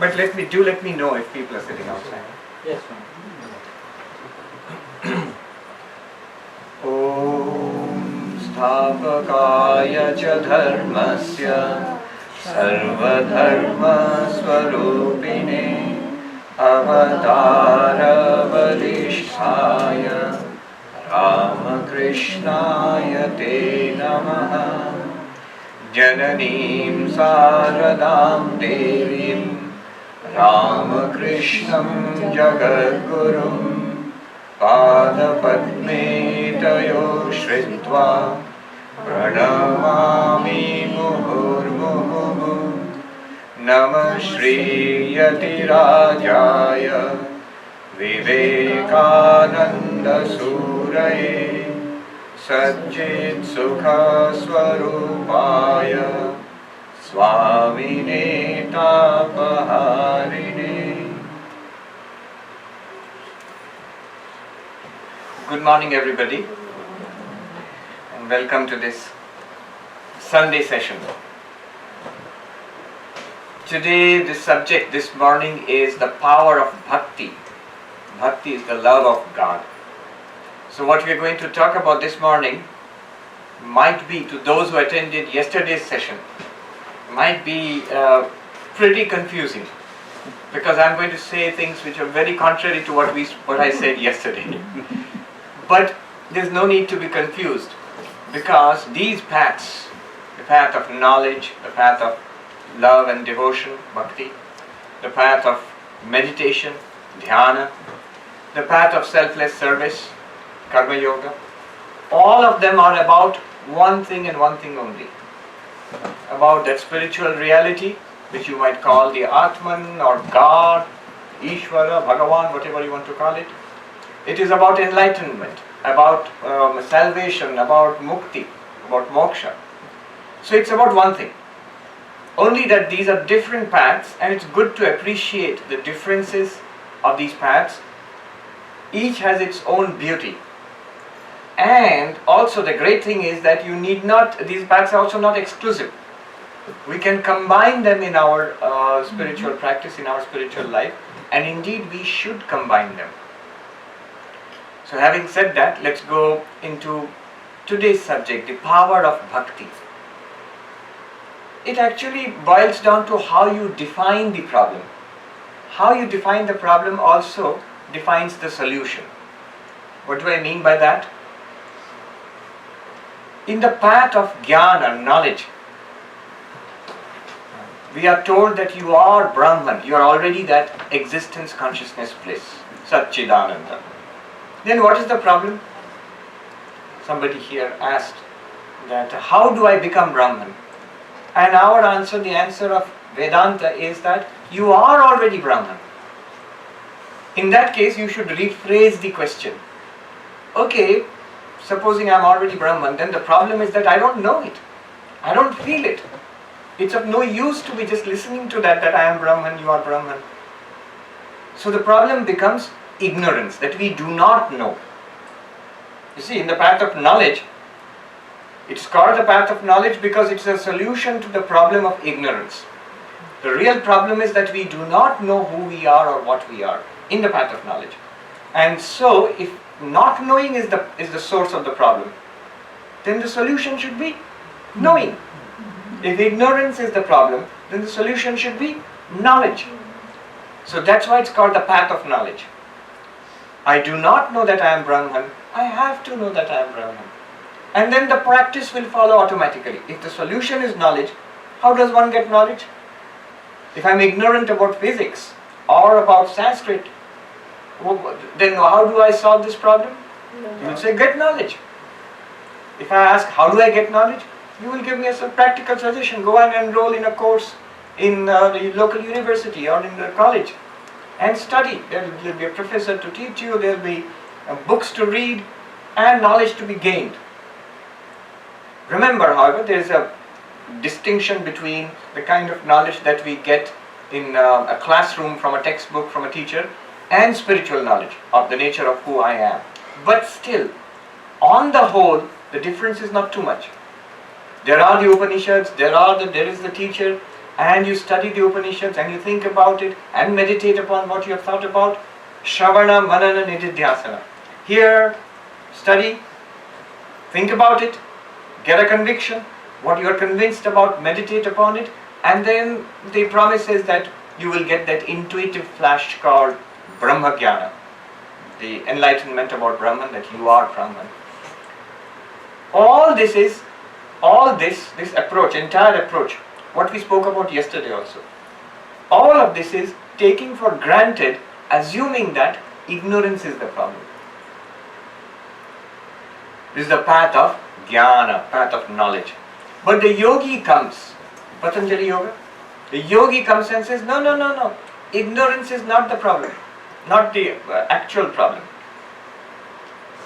But let me know if people are sitting outside. Yes, Om Sthapakaya cha dharmasya sarvadharma swarupine avatara vadisthaya Ramakrishnaya te namaha Jananim saradam devim Ramakrishnam jagadgurum Padapadme tayo shritva Pranamami muhurmuhu Namah Shri Yatirajaya Vivekananda Suraye Satchit Sukha Swarupaya Swamine Tapaharine. Good morning, everybody, and welcome to this Sunday session. Today, the subject this morning is the power of Bhakti. Bhakti is the love of God. So what we are going to talk about this morning might be, to those who attended yesterday's session, might be pretty confusing, because I'm going to say things which are very contrary to what I said yesterday. But there's no need to be confused, because these paths, the path of knowledge, the path of love and devotion, bhakti, the path of meditation, dhyana, the path of selfless service, karma yoga, all of them are about one thing and one thing only. About that spiritual reality, which you might call the Atman or God, Ishvara, Bhagavan, whatever you want to call it. It is about enlightenment, about salvation, about mukti, about moksha. So it's about one thing. Only that these are different paths, and it's good to appreciate the differences of these paths. Each has its own beauty. And also the great thing is that these paths are also not exclusive. We can combine them in our spiritual practice, in our spiritual life, and indeed we should combine them. So having said that, let's go into today's subject, the power of bhakti. It actually boils down to how you define the problem. How you define the problem also defines the solution. What do I mean by that? In the path of jnana, knowledge, we are told that you are Brahman, you are already that existence, consciousness, bliss, Satchidananda. Then what is the problem? Somebody here asked that, how do I become Brahman? And our answer, the answer of Vedanta is that you are already Brahman. In that case, you should rephrase the question. Okay, supposing I'm already Brahman, then the problem is that I don't know it. I don't feel it. It's of no use to be just listening to that I am Brahman, you are Brahman. So the problem becomes ignorance, that we do not know. You see, in the path of knowledge, it's called the path of knowledge because it's a solution to the problem of ignorance. The real problem is that we do not know who we are or what we are in the path of knowledge. And so, if not knowing is the source of the problem, then the solution should be knowing. If ignorance is the problem, then the solution should be knowledge. So that's why it's called the path of knowledge. I do not know that I am Brahman, I have to know that I am Brahman. And then the practice will follow automatically. If the solution is knowledge, how does one get knowledge? If I'm ignorant about physics or about Sanskrit, then how do I solve this problem? You will say, get knowledge. If I ask, how do I get knowledge? You will give me a practical suggestion. Go and enroll in a course in the local university or in the college and study. There will be a professor to teach you, there will be books to read and knowledge to be gained. Remember, however, there is a distinction between the kind of knowledge that we get in a classroom from a textbook, from a teacher, and spiritual knowledge of the nature of who I am. But still, on the whole, the difference is not too much. There are the Upanishads, there is the teacher, and you study the Upanishads and you think about it and meditate upon what you have thought about, Shravana, Manana, Nididhyasana. Here, study, think about it, get a conviction, what you are convinced about, meditate upon it, and then the promise is that you will get that intuitive flash called Brahma Jnana, the enlightenment about Brahman, that you are Brahman. This approach, entire approach, what we spoke about yesterday also, all of this is taking for granted, assuming that ignorance is the problem. This is the path of jnana, path of knowledge. But the yogi comes, Patanjali Yoga, the yogi comes and says, no, ignorance is not the problem, not the actual problem.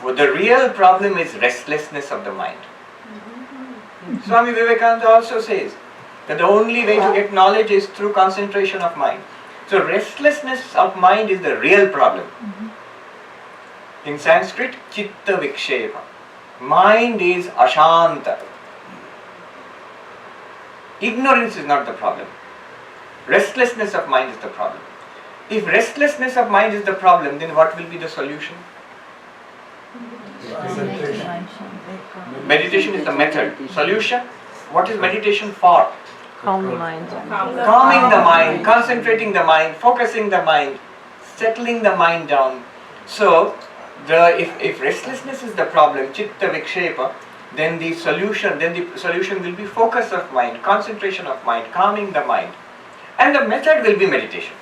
Well, the real problem is restlessness of the mind. Swami Vivekananda also says that the only way to get knowledge is through concentration of mind. So restlessness of mind is the real problem. In Sanskrit, chitta vikshepa. Mind is ashanta. Ignorance is not the problem. Restlessness of mind is the problem. If restlessness of mind is the problem, then what will be the solution? Meditation is the method. Solution? What is meditation for? Calm the mind. Calming the mind, concentrating the mind, focusing the mind, settling the mind down. So, if restlessness is the problem, chitta vikshepa, then the solution will be focus of mind, concentration of mind, calming the mind. And the method will be meditation.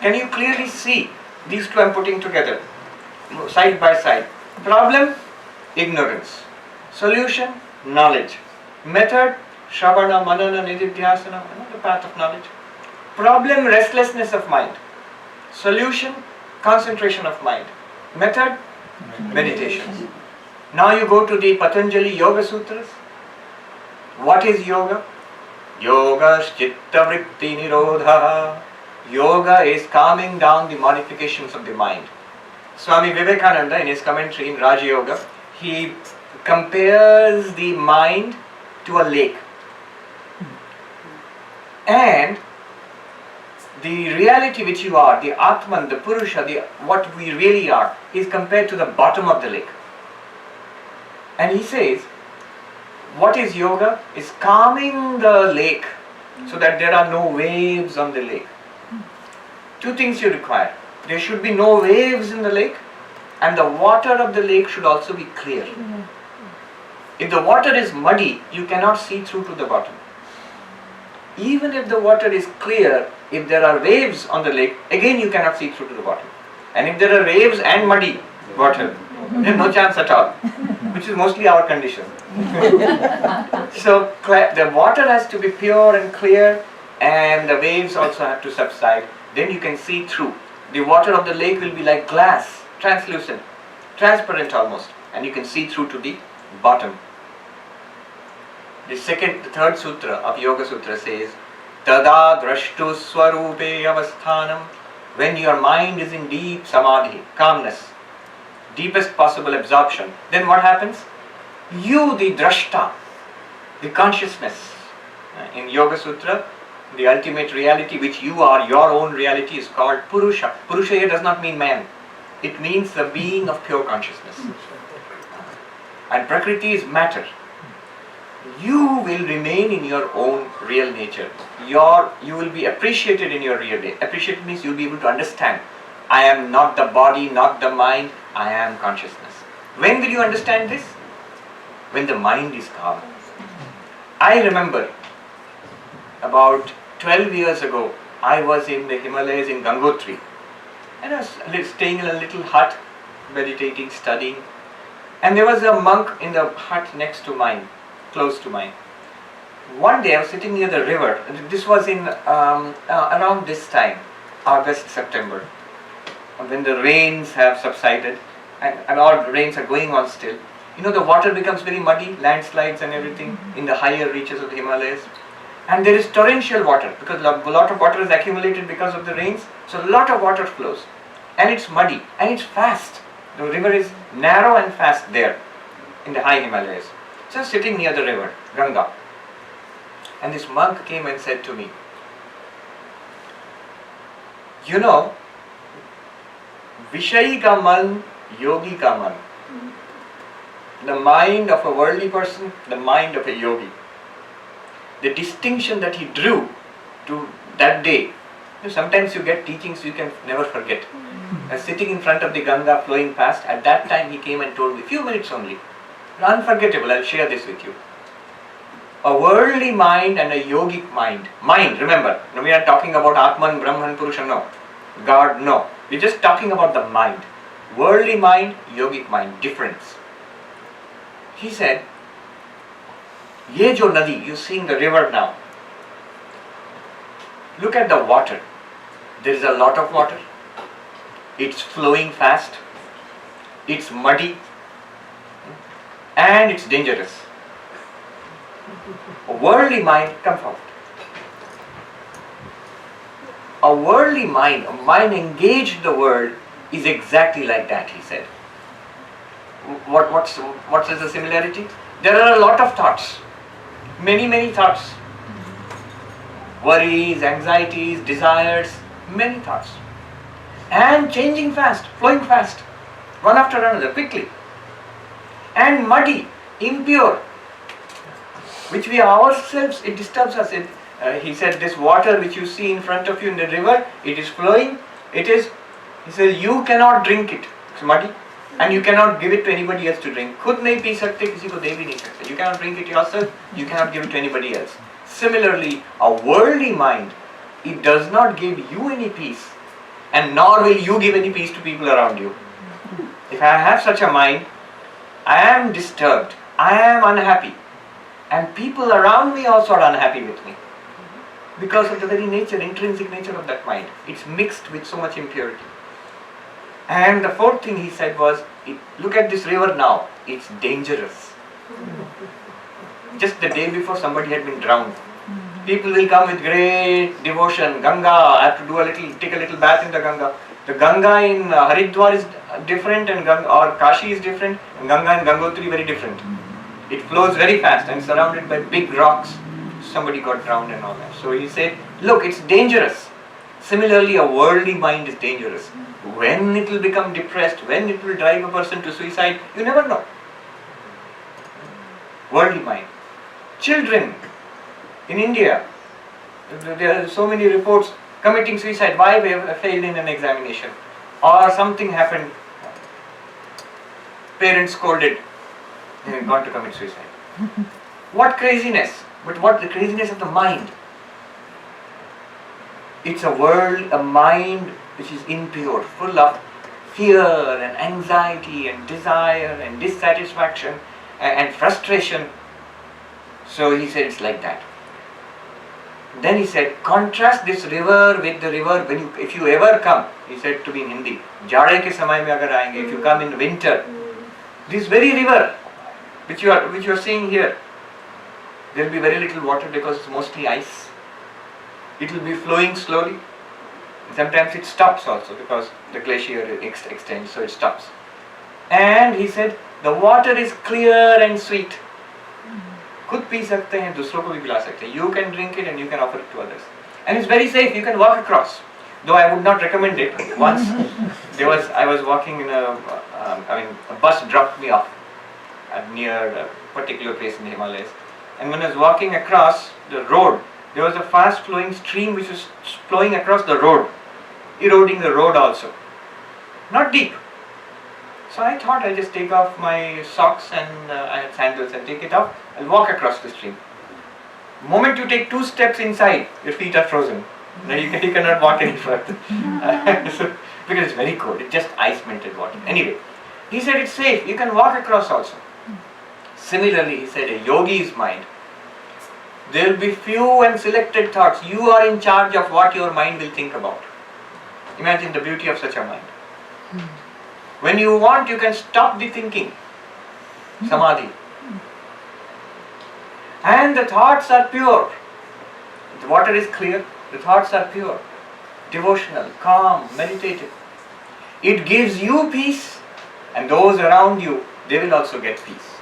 Can you clearly see these two I'm putting together, side by side? Problem, ignorance. Solution, knowledge. Method, Shravana, Manana, Nididhyasana, the path of knowledge. Problem, restlessness of mind. Solution, concentration of mind. Method, meditation. Now you go to the Patanjali Yoga Sutras. What is yoga? Yoga chitta vritti nirodha. Yoga is calming down the modifications of the mind. Swami Vivekananda, in his commentary in Raja Yoga, he compares the mind to a lake. And the reality which you are, the Atman, the Purusha, what we really are, is compared to the bottom of the lake. And he says, what is yoga? Is calming the lake so that there are no waves on the lake. Two things you require. There should be no waves in the lake, and the water of the lake should also be clear. If the water is muddy, you cannot see through to the bottom. Even if the water is clear, if there are waves on the lake, again you cannot see through to the bottom. And if there are waves and muddy water, then no chance at all, which is mostly our condition. So the water has to be pure and clear, and the waves also have to subside. Then you can see through. The water of the lake will be like glass, translucent, transparent almost, and you can see through to the bottom. The third sutra of Yoga Sutra says, Tada drashtu swarupe avasthanam. When your mind is in deep samadhi, calmness, deepest possible absorption, then what happens? You, the drashta, the consciousness, in Yoga Sutra, the ultimate reality which you are, your own reality, is called Purusha. Purusha here does not mean man. It means the being of pure consciousness. And Prakriti is matter. You will remain in your own real nature. You will be appreciated in your real nature. Appreciated means you will be able to understand. I am not the body, not the mind, I am consciousness. When will you understand this? When the mind is calm. I remember about 12 years ago, I was in the Himalayas in Gangotri, and I was staying in a little hut, meditating, studying, and there was a monk in the hut next to mine, close to mine. One day I was sitting near the river. This was in around this time, August, September, when the rains have subsided, and all the rains are going on still. You know, the water becomes very muddy, landslides and everything in the higher reaches of the Himalayas. And there is torrential water, because a lot of water is accumulated because of the rains. So a lot of water flows. And it's muddy, and it's fast. The river is narrow and fast there, in the high Himalayas. So sitting near the river, Ganga. And this monk came and said to me, you know, Vishayi ka man, yogi ka man. The mind of a worldly person, the mind of a yogi. The distinction that he drew to that day. Sometimes you get teachings you can never forget. Sitting in front of the Ganga flowing past, at that time he came and told me, few minutes only, unforgettable, I'll share this with you. A worldly mind and a yogic mind. Mind, remember, we are talking about Atman, Brahman, Purusha, no. God, no. We're just talking about the mind. Worldly mind, yogic mind, difference. He said, Ye jo nadi, you see in the river now. Look at the water. There is a lot of water. It's flowing fast. It's muddy. And it's dangerous. A worldly mind, come forward. A worldly mind, a mind engaged in the world, is exactly like that, he said. What is the similarity? There are a lot of thoughts. Many thoughts. Worries, anxieties, desires, many thoughts. And changing fast, flowing fast, one after another, quickly. And muddy, impure, which we ourselves, it disturbs us. He said, this water which you see in front of you in the river, it is flowing, he says, you cannot drink it. It's muddy. And you cannot give it to anybody else to drink. खुद नहीं P सकते, किसी को दे भी नहीं सकते. You cannot drink it yourself, you cannot give it to anybody else. Similarly, a worldly mind, it does not give you any peace, and nor will you give any peace to people around you. If I have such a mind, I am disturbed, I am unhappy, and people around me also are unhappy with me. Because of the very nature, intrinsic nature of that mind. It's mixed with so much impurity. And the fourth thing he said was, look at this river now, it's dangerous. Just the day before somebody had been drowned. People will come with great devotion, Ganga, I have to take a little bath in the Ganga. The Ganga in Haridwar is different or Kashi is different, and Ganga in Gangotri very different. It flows very fast and surrounded by big rocks. Somebody got drowned and all that. So he said, look, it's dangerous. Similarly, a worldly mind is dangerous. When it will become depressed, when it will drive a person to suicide, you never know. Worldly mind. Children in India, there are so many reports committing suicide. Why they have failed in an examination? Or something happened. Parents scolded. They have gone to commit suicide. What craziness! But what the craziness of the mind? It's a world, a mind which is impure, full of fear and anxiety and desire and dissatisfaction and frustration. So he said it's like that. Then he said, contrast this river with the river if you ever come, he said to me in Hindi, Jade ke samay mein agar aayenge, if you come in winter, this very river which you are seeing here, there will be very little water because it's mostly ice. It will be flowing slowly. Sometimes it stops also because the glacier extends, so it stops. And he said, the water is clear and sweet. खुद P सकते हैं, दूसरों को भी पिला सकते हैं. You can drink it and you can offer it to others. And it's very safe, you can walk across. Though I would not recommend it. Once I was walking in a bus dropped me off near a particular place in the Himalayas. And when I was walking across the road, there was a fast flowing stream which was flowing across the road, eroding the road also. Not deep. So I thought I'll just take off my socks and I had sandals and take it off. I'll walk across the stream. The moment you take 2 steps inside, your feet are frozen. Now you cannot walk any further. Because it's very cold. It's just ice melted water. Anyway, he said it's safe. You can walk across also. Similarly, he said a yogi's mind. There will be few and selected thoughts. You are in charge of what your mind will think about. Imagine the beauty of such a mind. When you want, you can stop the thinking. Samadhi. And the thoughts are pure. The water is clear. The thoughts are pure. Devotional, calm, meditative. It gives you peace, and those around you, they will also get peace.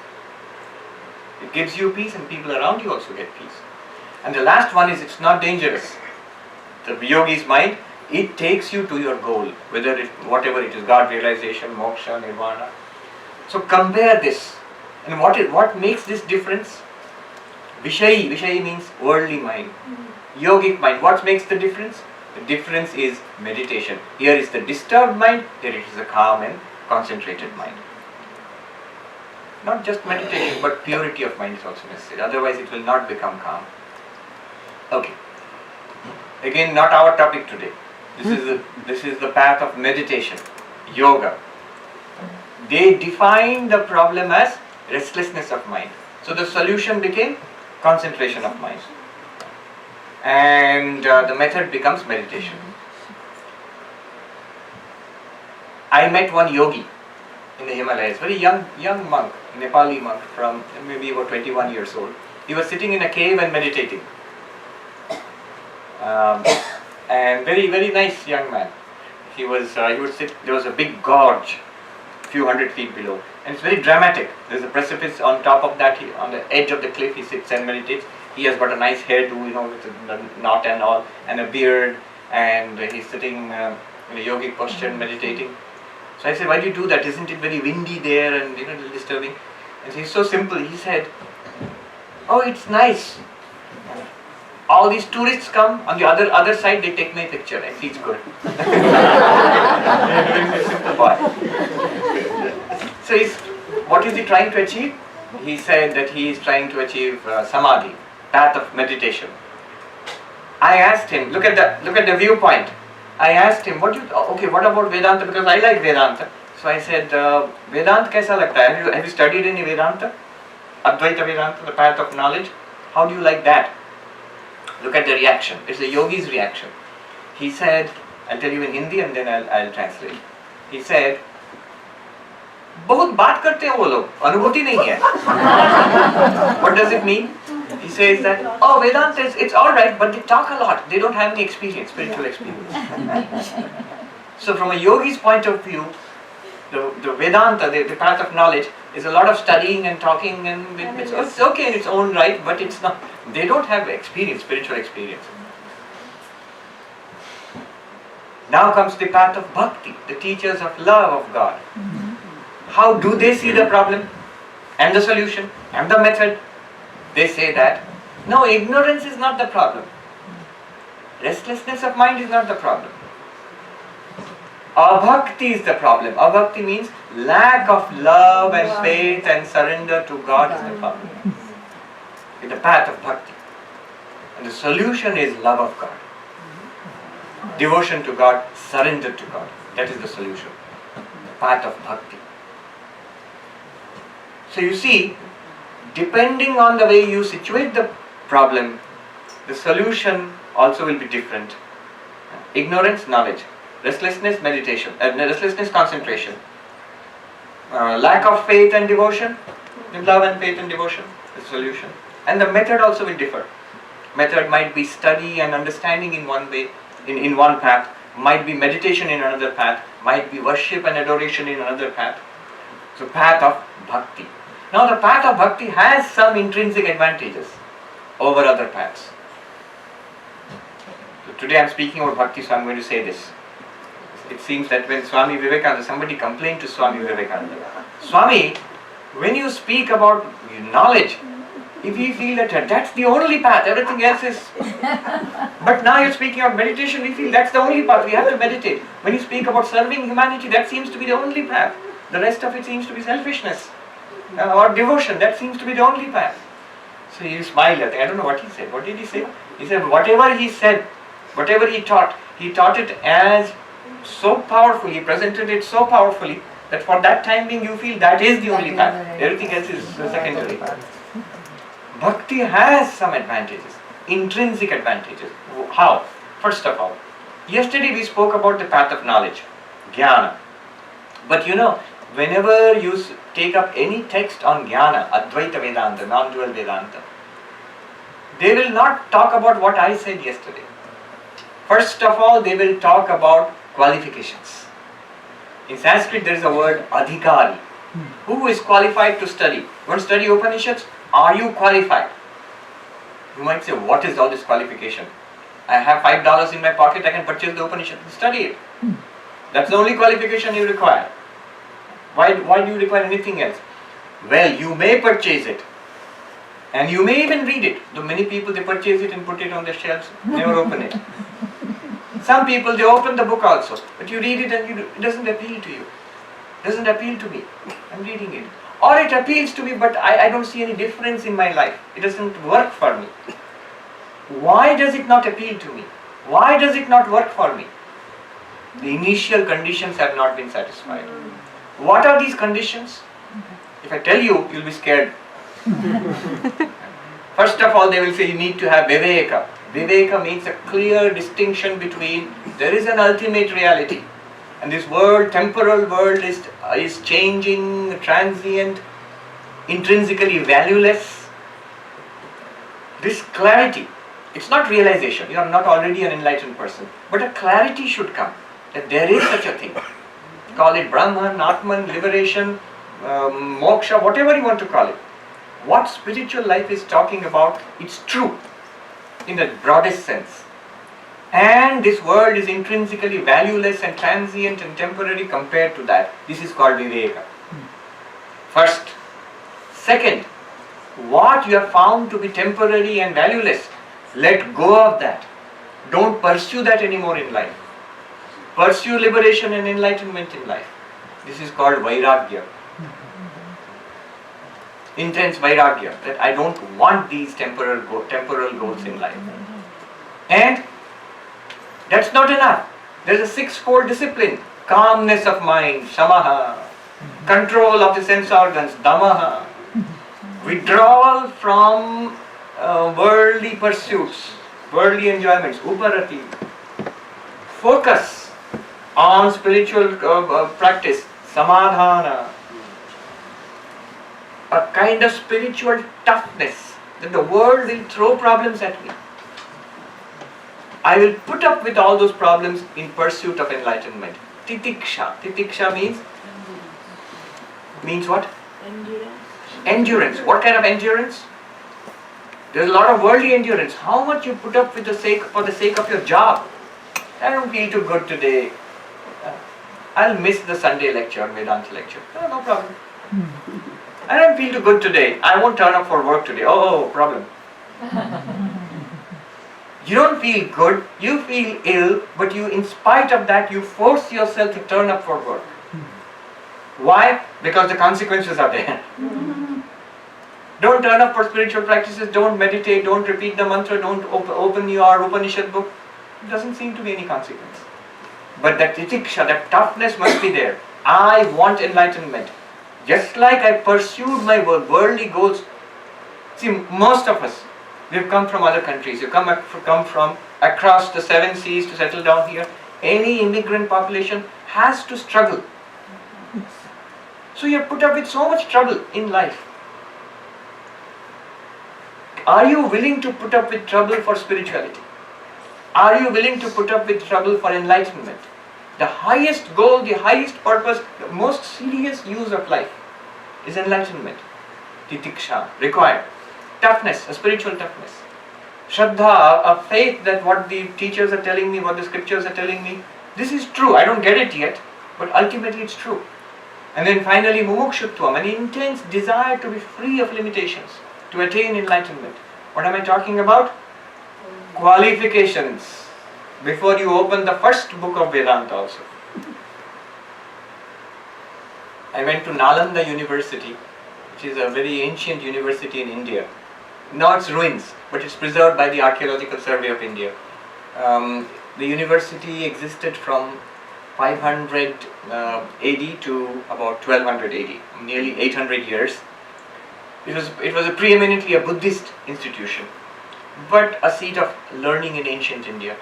It gives you peace and people around you also get peace. And the last one is, it's not dangerous. The yogi's mind, it takes you to your goal, whatever it is, God realization, moksha, nirvana. So compare this. And what makes this difference? Vishayi means worldly mind. Yogic mind, what makes the difference? The difference is meditation. Here is the disturbed mind, here it is a calm and concentrated mind. Not just meditation, but purity of mind is also necessary. Otherwise it will not become calm. Okay. Again, not our topic today. This is the path of meditation, yoga. They defined the problem as restlessness of mind. So the solution became concentration of mind. And the method becomes meditation. I met one yogi in the Himalayas, very young monk, Nepali monk from maybe about 21 years old. He was sitting in a cave and meditating. And very, very nice young man. He would sit, there was a big gorge, few hundred feet below, and it's very dramatic. There's a precipice on top of that, on the edge of the cliff he sits and meditates. He has got a nice hairdo, with a knot and all, and a beard, and he's sitting in a yogic posture meditating. So I said, why do you do that? Isn't it very windy there and a little disturbing? And he's so simple. He said, oh, it's nice. All these tourists come, on the other side they take my picture. I see it's good. Very simple boy. So what is he trying to achieve? He said that he is trying to achieve samadhi, path of meditation. I asked him, look at the viewpoint. I asked him, what about Vedanta? Because I like Vedanta. So I said, Vedanta kaisa lagta hai? Have you studied any Vedanta? Advaita Vedanta, the path of knowledge. How do you like that? Look at the reaction. It's the yogi's reaction. He said, I'll tell you in Hindi and then I'll translate. He said, बहुत बात करते हैं वो लोग, अनुभूति नहीं है. What does it mean? He says that, oh, Vedanta it's alright, but they talk a lot. They don't have any experience, spiritual experience. So from a yogi's point of view, the Vedanta, the path of knowledge, is a lot of studying and talking, and it's okay in its own right, but it's not. They don't have experience, spiritual experience. Now comes the path of Bhakti, the teachers of love of God. How do they see the problem and the solution and the method? They say that, no, ignorance is not the problem. Restlessness of mind is not the problem. Abhakti is the problem. Abhakti means lack of love and faith and surrender to God is the problem. In the path of Bhakti. And the solution is love of God. Devotion to God, surrender to God. That is the solution. The path of Bhakti. So you see, depending on the way you situate the problem, the solution also will be different. Ignorance, knowledge. Restlessness, meditation. Restlessness, concentration. Lack of faith and devotion. Love and faith and devotion. The solution. And the method also will differ. Method might be study and understanding in one way, in one path. Might be meditation in another path. Might be worship and adoration in another path. So path of Bhakti. Now the path of Bhakti has some intrinsic advantages over other paths. So today I am speaking about Bhakti, so I am going to say this. It seems that when Swami Vivekananda, somebody complained to Swami Vivekananda, Swami, when you speak about knowledge, if we feel that that's the only path, everything else is... But now you're speaking of meditation, we feel that's the only path, we have to meditate. When you speak about serving humanity, that seems to be the only path. The rest of it seems to be selfishness. Or devotion, that seems to be the only path. So he smiled at it. I don't know what he said. What did he say? He said, whatever he said, whatever he taught it as so powerfully, presented it so powerfully, that for that time being you feel that is the only path. Everything else is secondary. Bhakti has some advantages, intrinsic advantages. How? First of all, yesterday we spoke about the path of knowledge, jnana. But whenever you take up any text on jnana, Advaita Vedanta, non-dual Vedanta, they will not talk about what I said yesterday. First of all, they will talk about qualifications. In Sanskrit there is a word adhikari. Who is qualified to study? You want to study Upanishads? Are you qualified? You might say, what is all this qualification? I have $5 in my pocket, I can purchase the Upanishad and study it. That's the only qualification you require. Why do you require anything else? Well, you may purchase it. And you may even read it. Though many people, they purchase it and put it on their shelves, never open it. Some people, they open the book also. But you read it and it doesn't appeal to you. It doesn't appeal to me. I'm reading it. Or it appeals to me, but I don't see any difference in my life. It doesn't work for me. Why does it not appeal to me? Why does it not work for me? The initial conditions have not been satisfied. What are these conditions? If I tell you, you'll be scared. First of all, they will say you need to have viveka. Viveka means a clear distinction between there is an ultimate reality. And this world, temporal world is changing, transient, intrinsically valueless. This clarity, it's not realization, you are not already an enlightened person, but a clarity should come, that there is such a thing. Call it Brahman, Atman, liberation, moksha, whatever you want to call it. What spiritual life is talking about, it's true in the broadest sense. And this world is intrinsically valueless and transient and temporary compared to that. This is called Viveka. First. Second, what you have found to be temporary and valueless, let go of that. Don't pursue that anymore in life. Pursue liberation and enlightenment in life. This is called Vairagya. Intense Vairagya, that I don't want these temporal goals in life. And that's not enough. There's a sixfold discipline. Calmness of mind, shamaha. Control of the sense organs, damaha. Withdrawal from worldly pursuits, worldly enjoyments, uparati. Focus on spiritual practice, samadhana. A kind of spiritual toughness, that the world will throw problems at me. I will put up with all those problems in pursuit of enlightenment. Titiksha. Titiksha means what? Endurance. What kind of endurance? There's a lot of worldly endurance. How much you put up with for the sake of your job? I don't feel too good today. I'll miss the Sunday lecture, Vedanta lecture. No problem. I don't feel too good today. I won't turn up for work today. Oh, problem. You don't feel good, you feel ill, but in spite of that, you force yourself to turn up for work. Why? Because the consequences are there. Don't turn up for spiritual practices, don't meditate, don't repeat the mantra, don't open your Upanishad book. It doesn't seem to be any consequence. But that titiksha, that toughness must be there. I want enlightenment. Just like I pursued my worldly goals. See, most of us, we've come from other countries. You come from across the 7 seas to settle down here. Any immigrant population has to struggle. So you have put up with so much trouble in life. Are you willing to put up with trouble for spirituality? Are you willing to put up with trouble for enlightenment? The highest goal, the highest purpose, the most serious use of life is enlightenment. Titiksha, required. Toughness, a spiritual toughness. Shraddha, a faith that what the teachers are telling me, what the scriptures are telling me, this is true. I don't get it yet, but ultimately it's true. And then finally, mumukshutvam, an intense desire to be free of limitations, to attain enlightenment. What am I talking about? Qualifications. Before you open the first book of Vedanta also. I went to Nalanda University, which is a very ancient university in India. Now it's ruins, but it's preserved by the Archaeological Survey of India. The university existed from 500 AD to about 1200 AD, nearly 800 years. It was preeminently a Buddhist institution, but a seat of learning in ancient India.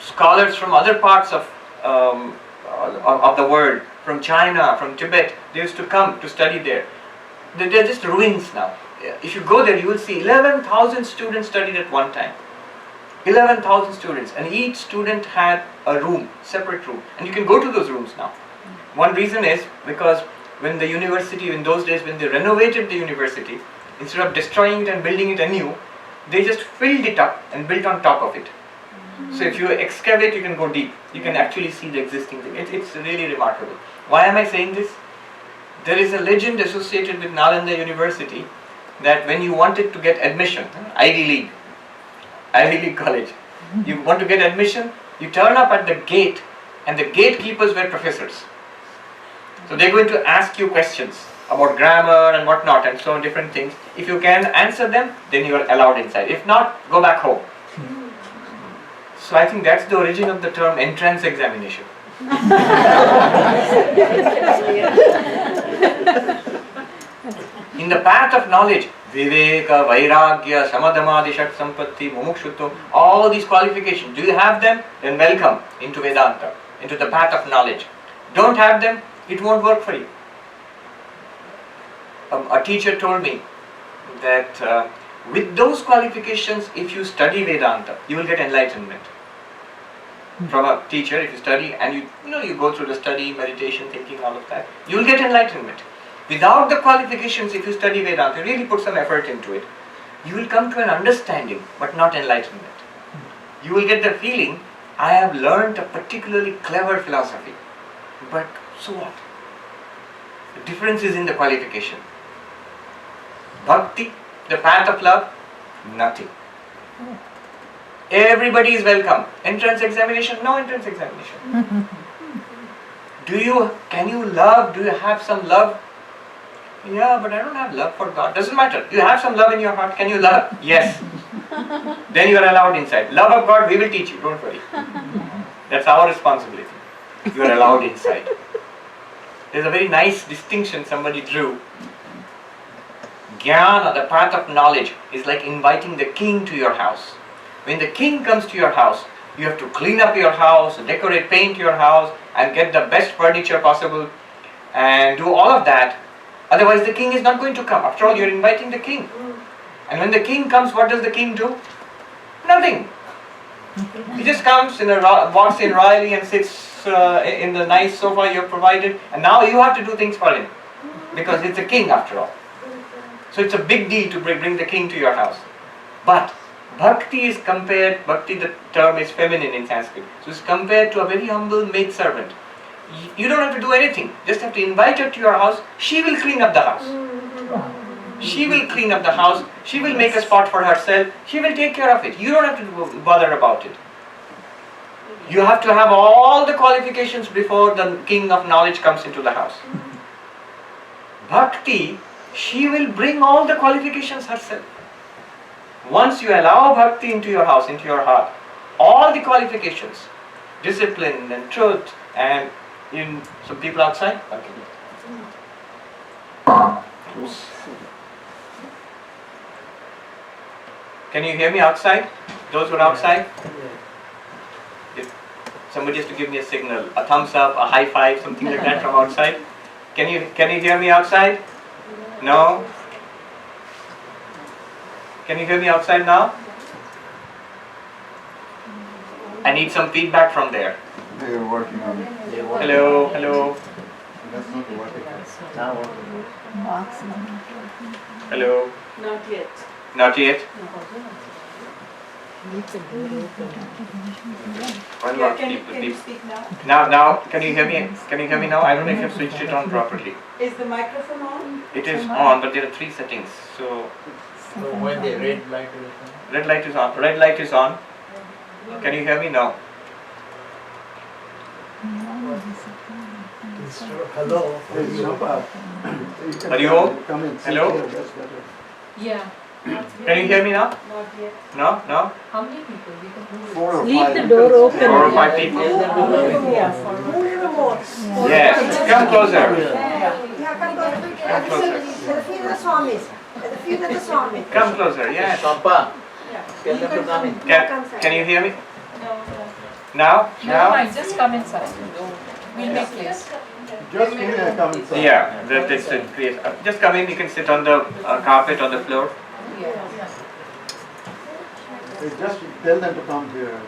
Scholars from other parts of the world, from China, from Tibet, they used to come to study there. They're just ruins now. If you go there, you will see 11,000 students studied at one time. 11,000 students, and each student had a room, separate room, and you can go to those rooms now. One reason is because when the university, in those days when they renovated the university, instead of destroying it and building it anew, They just filled it up and built on top of it. So if you excavate, you can go deep. You can actually see the existing thing. It's really remarkable. Why am I saying this? There is a legend associated with Nalanda University that when you wanted to get admission, Ivy League college, you want to get admission, you turn up at the gate and the gatekeepers were professors. So they're going to ask you questions about grammar and whatnot and so on, different things. If you can answer them, then you are allowed inside. If not, go back home. So I think that's the origin of the term entrance examination. In the path of knowledge, Viveka, Vairagya, Samadhamadi, Shak Sampatti, Mumukshutvam, all these qualifications, do you have them? Then welcome into Vedanta, into the path of knowledge. Don't have them, it won't work for you. A teacher told me that with those qualifications, if you study Vedanta, you will get enlightenment. From a teacher, if you study and you go through the study, meditation, thinking, all of that, you will get enlightenment. Without the qualifications, if you study Vedanta, really put some effort into it, you will come to an understanding, but not enlightenment. You will get the feeling, I have learned a particularly clever philosophy, but so what? The difference is in the qualification. Bhakti, the path of love, nothing. Everybody is welcome. Entrance examination, no entrance examination. Can you love? Do you have some love? Yeah, but I don't have love for God. Doesn't matter. You have some love in your heart. Can you love? Yes. Then you are allowed inside. Love of God, we will teach you. Don't worry. That's our responsibility. You are allowed inside. There's a very nice distinction somebody drew. Jnana, the path of knowledge, is like inviting the king to your house. When the king comes to your house, you have to clean up your house, decorate, paint your house, and get the best furniture possible, and do all of that. Otherwise the king is not going to come. After all, you're inviting the king. And when the king comes, what does the king do? Nothing. He just comes, walks in royally and sits in the nice sofa you have provided, and now you have to do things for him. Because it's a king after all. So it's a big deal to bring the king to your house. But Bhakti is compared, Bhakti, the term is feminine in Sanskrit. So it's compared to a very humble maidservant. You don't have to do anything. Just have to invite her to your house. She will clean up the house. She will clean up the house. She will make a spot for herself. She will take care of it. You don't have to bother about it. You have to have all the qualifications before the king of knowledge comes into the house. Bhakti, she will bring all the qualifications herself. Once you allow Bhakti into your house, into your heart, all the qualifications, discipline and truth, and some people outside? Okay. Can you hear me outside? Those who are outside? If somebody has to give me a signal, a thumbs up, a high five, something like that from outside. Can you hear me outside? No? Can you hear me outside now? I need some feedback from there. They are working on it. Hello. That's not working. Hello. Not yet. Not yet? One more. Can you speak now? Now, can you hear me? Can you hear me now? I don't know if you've switched it on properly. Is the microphone on? It is on, but there are 3 settings. So when the red light is on? red light is on. Red light is on. Can you hear me? No. Hello. Are you home? Come in. Hello? That's better. Yeah. Can you hear me now? Not yet. No? How many people? We can move. 4 or 5. Leave the door open. 4 or 5 people? Yes. Come closer. Come closer. Come closer. Yes. Shampa, tell them to come in. Can you hear me? No. Now? Never mind, just come inside. We'll make place. Just come inside. Yeah, that's it. Great. Just come in. You can sit on the carpet on the floor. Yeah. Just tell them to come here.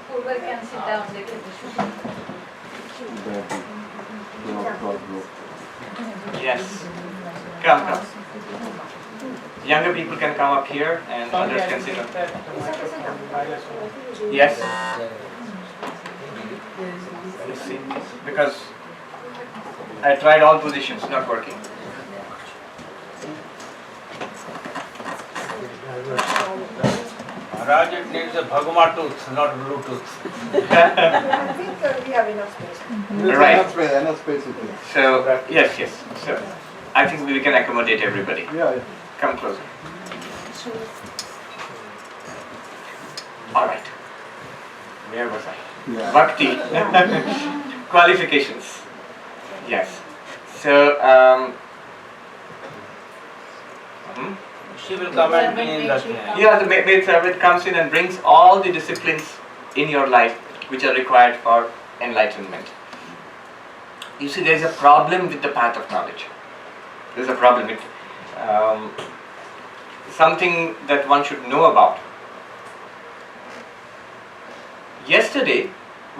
Whoever can sit down, they can Yes. Come. Younger people can come up here and Swami, others I can think sit up. that the microphone wireless one. Yes. Let's see. Because I tried all positions, not working. Maharaj, it needs a Bhagama tooth, not Bluetooth. I think we have enough space. Right. Enough space with it. So, yes. So, I think we can accommodate everybody. Yeah. Come closer. All right. Where was I? Yeah. Bhakti. Qualifications. Yes. So, She will come and be in that. yeah, the maid servant comes in and brings all the disciplines in your life which are required for enlightenment. You see, there is a problem with the path of knowledge. There is a problem with something that one should know about. Yesterday,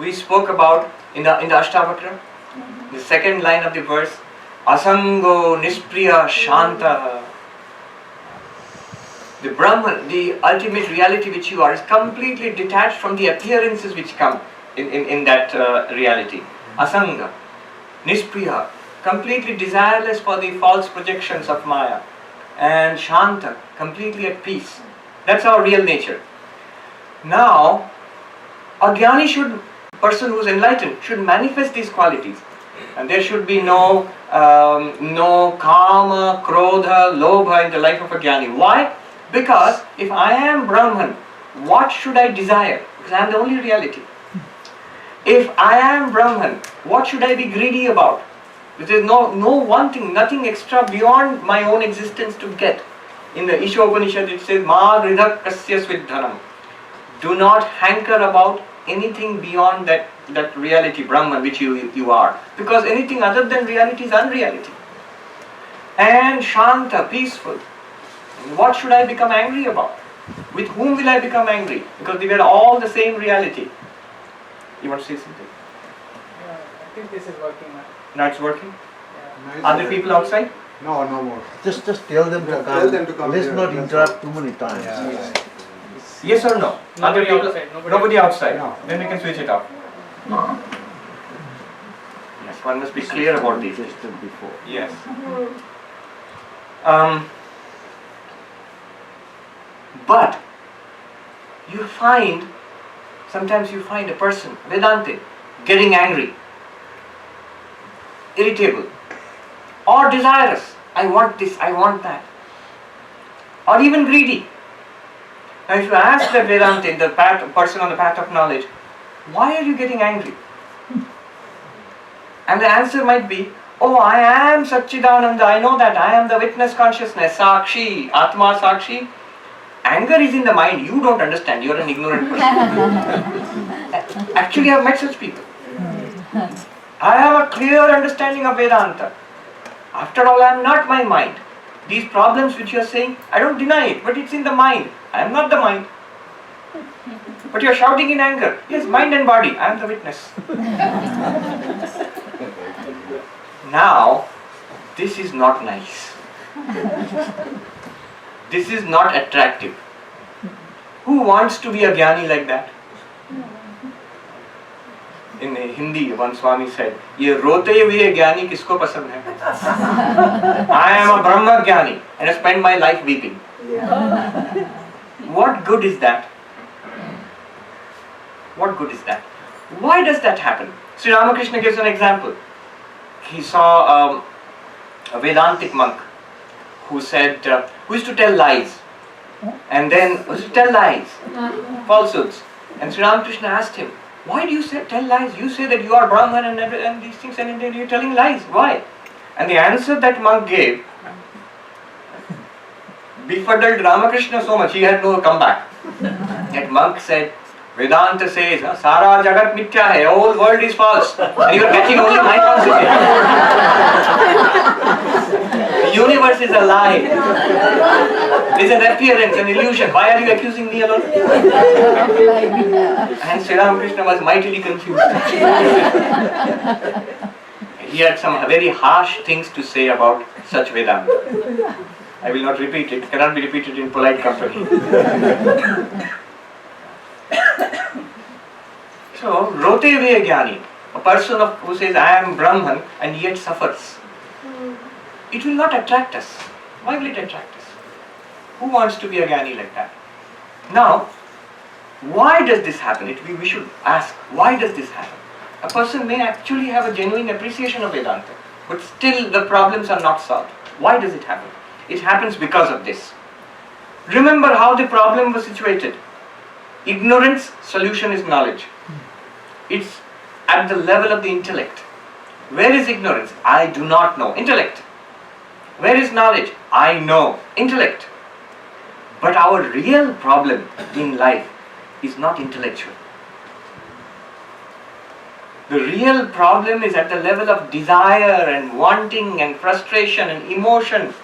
we spoke about in the Ashtavakra, the second line of the verse, Asango Nispriya Shanta. The Brahman, the ultimate reality which you are, is completely detached from the appearances which come in that reality. Asanga, Nispriya, completely desireless for the false projections of Maya. And Shanta, completely at peace. That's our real nature. Now, a jnani person who is enlightened should manifest these qualities. And there should be no kama, krodha, lobha in the life of a jnani. Why? Because if I am Brahman, what should I desire? Because I am the only reality. If I am Brahman, what should I be greedy about? There is no one thing, nothing extra beyond my own existence to get. In the Isha Upanishad it says, Ma gridha kasya svidhanam. Do not hanker about anything beyond that reality, Brahman, which you are. Because anything other than reality is unreality. And Shanta, peaceful. What should I become angry about? With whom will I become angry? Because they were all the same reality. You want to say something? Yeah, I think this is working now. Now it's working? Yeah. Are there people outside? No, no more. Just tell them to come. Tell them to come Let's here. not That's interrupt too many times. Yes or no? Are there Nobody people? outside, Nobody outside. No. Then we can switch it off. Yes, one must be clear about these. Just before. Yes. But sometimes you find a person, Vedanta, getting angry, irritable, or desirous. I want this, I want that. Or even greedy. Now if you ask that Vedanta, the person on the path of knowledge, why are you getting angry? And the answer might be, oh, I am Satchidananda, I know that, I am the witness consciousness, Sakshi, Atma Sakshi. Anger is in the mind, you don't understand, you are an ignorant person. Actually, I have met such people. I have a clear understanding of Vedanta. After all, I am not my mind. These problems which you are saying, I don't deny it, but it's in the mind. I am not the mind. But you are shouting in anger. Yes, mind and body, I am the witness. Now, this is not nice. This is not attractive. Who wants to be a jnani like that? In Hindi, one Swami said, "Ye rote hue jnani kisko pasand hai?" I am a Brahma jnani and I spend my life weeping. What good is that? What good is that? Why does that happen? Sri Ramakrishna gives an example. He saw a Vedantic monk who said, who used to tell lies, and then used to tell lies, falsehoods. And Sri Ramakrishna asked him, why do you tell lies? You say that you are Brahman and these things, and then you're telling lies. Why? And the answer that monk gave befuddled Ramakrishna so much, he had no comeback. That monk said, Vedanta says, Sara Jagat Mithya hai, whole world is false, and you are catching only my falsity. The universe is a lie. It is an appearance, an illusion. Why are you accusing me alone? And Sri Ramakrishna was mightily confused. He had some very harsh things to say about such Vedanta. I will not repeat it. Cannot be repeated in polite company. So, rote ve jnani, a person who says I am Brahman and yet suffers, it will not attract us. Why will it attract us? Who wants to be a jnani like that? Now, why does this happen? We should ask, why does this happen? A person may actually have a genuine appreciation of Vedanta, but still the problems are not solved. Why does it happen? It happens because of this. Remember how the problem was situated. Ignorance, solution is knowledge. It's at the level of the intellect. Where is ignorance? I do not know. Intellect. Where is knowledge? I know. Intellect. But our real problem in life is not intellectual. The real problem is at the level of desire and wanting and frustration and emotion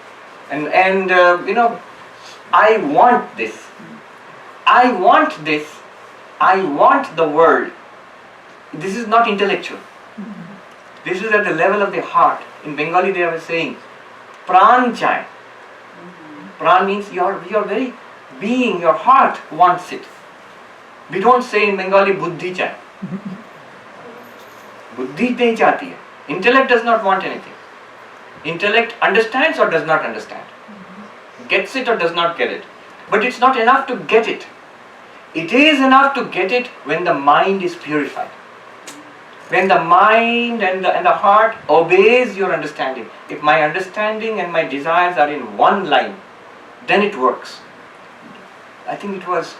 and I want this. I want this. I want the world. This is not intellectual. This is at the level of the heart. In Bengali they are saying, pran chai. Pran means your very being, your heart wants it. We don't say in Bengali buddhi chai. Buddhi nahi chahti hai. Intellect does not want anything. Intellect understands or does not understand. Gets it or does not get it. But it's not enough to get it. It is enough to get it when the mind is purified. When the mind and the heart obeys your understanding. If my understanding and my desires are in one line, then it works. I think it was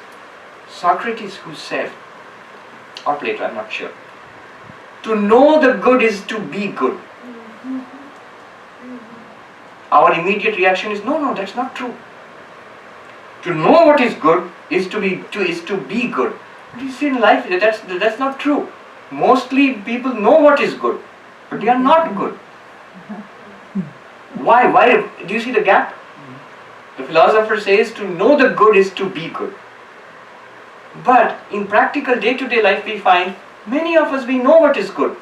Socrates who said, or Plato, I'm not sure, to know the good is to be good. Our immediate reaction is, no, that's not true. To know what is good is to be good. But you see in life, that's not true. Mostly people know what is good, but they are not good. Why? Do you see the gap? The philosopher says to know the good is to be good. But in practical day-to-day life we find many of us, we know what is good,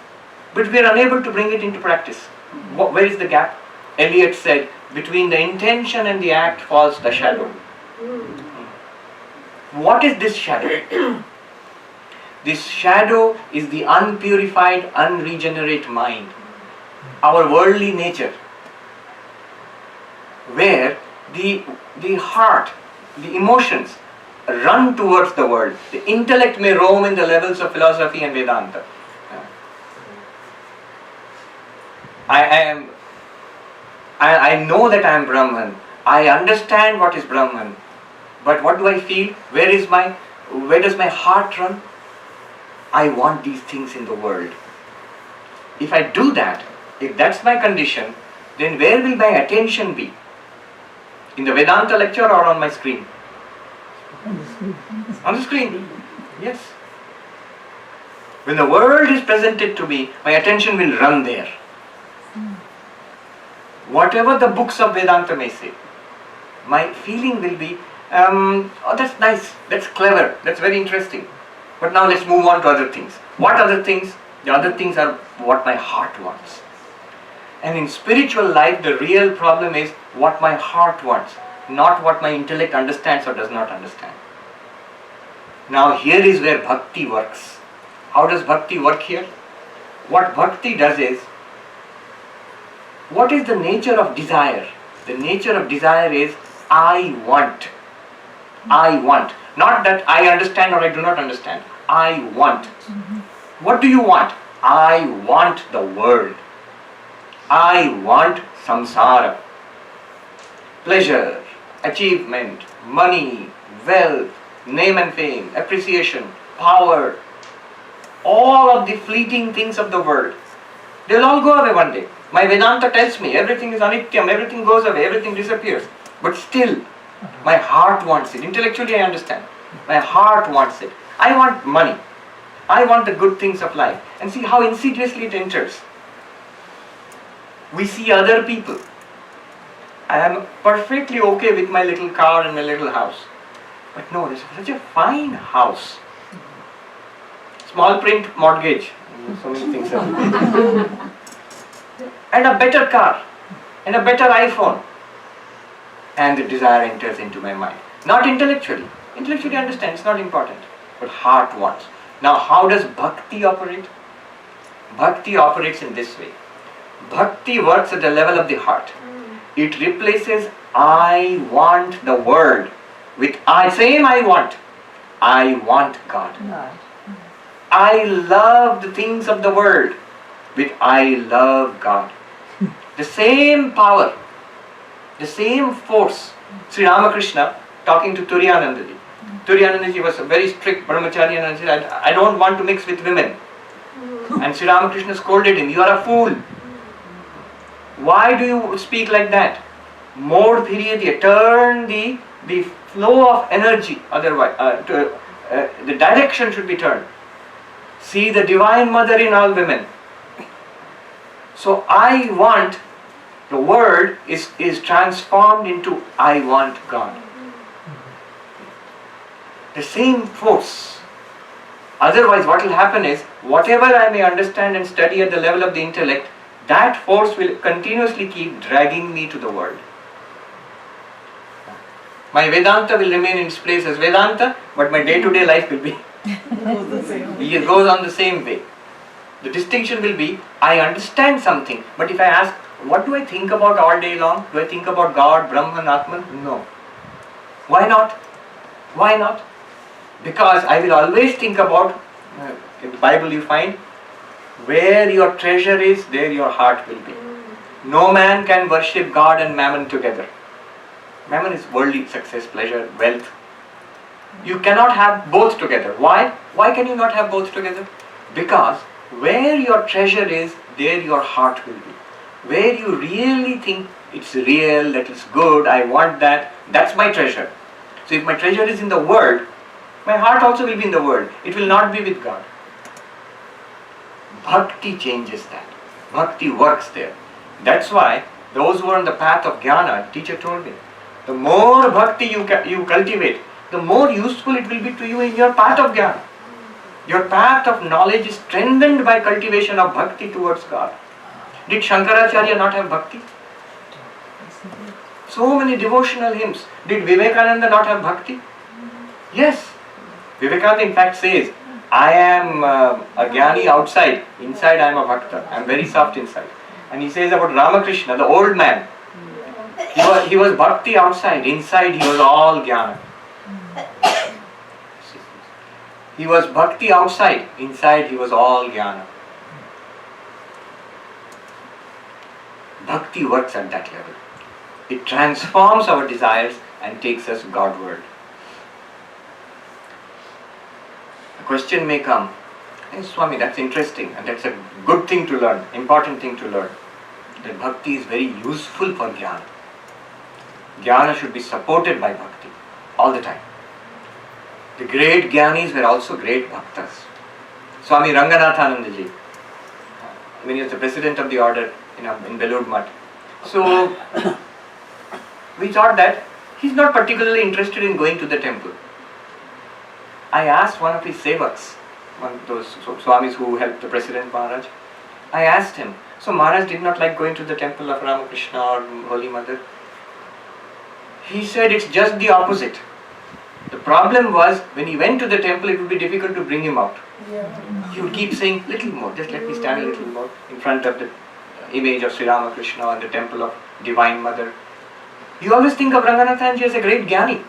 but we are unable to bring it into practice. Where is the gap? Eliot said, between the intention and the act falls the shadow. What is this shadow? This shadow is the unpurified, unregenerate mind. Our worldly nature. Where the heart, the emotions run towards the world. The intellect may roam in the levels of philosophy and Vedanta. I know that I am Brahman. I understand what is Brahman. But what do I feel? Where does my heart run? I want these things in the world. If I do that, if that's my condition, then where will my attention be? In the Vedanta lecture or on my screen? On the screen. Yes. When the world is presented to me, my attention will run there. Whatever the books of Vedanta may say, my feeling will be, oh, that's nice, that's clever, that's very interesting. But now let's move on to other things. What other things? The other things are what my heart wants. And in spiritual life, the real problem is what my heart wants, not what my intellect understands or does not understand. Now here is where Bhakti works. How does Bhakti work here? What Bhakti does is, what is the nature of desire? The nature of desire is, I want. I want. Not that I understand or I do not understand. I want. What do you want? I want the world. I want samsara. Pleasure, achievement, money, wealth, name and fame, appreciation, power, all of the fleeting things of the world. They'll all go away one day. My Vedanta tells me everything is anityam, everything goes away, everything disappears. But still, my heart wants it. Intellectually I understand. My heart wants it. I want money. I want the good things of life. And see how insidiously it enters. We see other people. I am perfectly okay with my little car and my little house. But no, there's such a fine house. Small print mortgage. So many things are. And a better car. And a better iPhone. and the desire enters into my mind. Not intellectually. Intellectually understand, it's not important. But heart wants. Now how does bhakti operate? Bhakti operates in this way. Bhakti works at the level of the heart. It replaces I want the world with same I want. I want God. I love the things of the world with I love God. The same power, the same force. Sri Ramakrishna talking to Turiyanandaji. Turiyanandaji was a very strict brahmachari and said, I don't want to mix with women. And Sri Ramakrishna scolded him, you are a fool. Why do you speak like that? More period, turn the flow of energy, otherwise, the direction should be turned. See the Divine Mother in all women. So I want, the word is transformed into I want God. The same force. Otherwise what will happen is, whatever I may understand and study at the level of the intellect, that force will continuously keep dragging me to the world. My Vedanta will remain in its place as Vedanta, but my day-to-day life will be it goes on the same way. The distinction will be, I understand something, but if I ask, what do I think about all day long? Do I think about God, Brahman, Atman? No. Why not? Why not? Because I will always think about, in the Bible you find, where your treasure is, there your heart will be. No man can worship God and mammon together. Mammon is worldly success, pleasure, wealth. You cannot have both together. Why? Why can you not have both together? Because where your treasure is, there your heart will be. Where you really think it's real, that is good, I want that, that's my treasure. So if my treasure is in the world, my heart also will be in the world. It will not be with God. Bhakti changes that. Bhakti works there. That's why those who are on the path of jnana, teacher told me, the more bhakti you cultivate, the more useful it will be to you in your path of jnana. Your path of knowledge is strengthened by cultivation of bhakti towards God. Did Shankaracharya not have bhakti? So many devotional hymns. Did Vivekananda not have bhakti? Yes. Vivekananda in fact says, I am a jnani outside, inside I am a bhakta. I am very soft inside. And he says about Ramakrishna, the old man, he was bhakti outside, inside he was all jnana. He was bhakti outside, inside he was all jnana. Bhakti works at that level. It transforms our desires and takes us Godward. A question may come, hey Swami, that's interesting and that's a good thing to learn, important thing to learn. That bhakti is very useful for jnana. Jnana should be supported by bhakti all the time. The great jnanis were also great bhaktas. Swami Ranganathanandaji, when he was the president of the order in Belur Mutt. So we thought that he's not particularly interested in going to the temple. I asked one of his sevaks, one of those Swamis who helped the President Maharaj, I asked him, so Maharaj did not like going to the temple of Ramakrishna or Holy Mother? He said it's just the opposite. The problem was, when he went to the temple, it would be difficult to bring him out. He would keep saying, little more, just let me stand a little more in front of the image of Sri Ramakrishna and the temple of Divine Mother. You always think of Ranganathanji as a great jnani.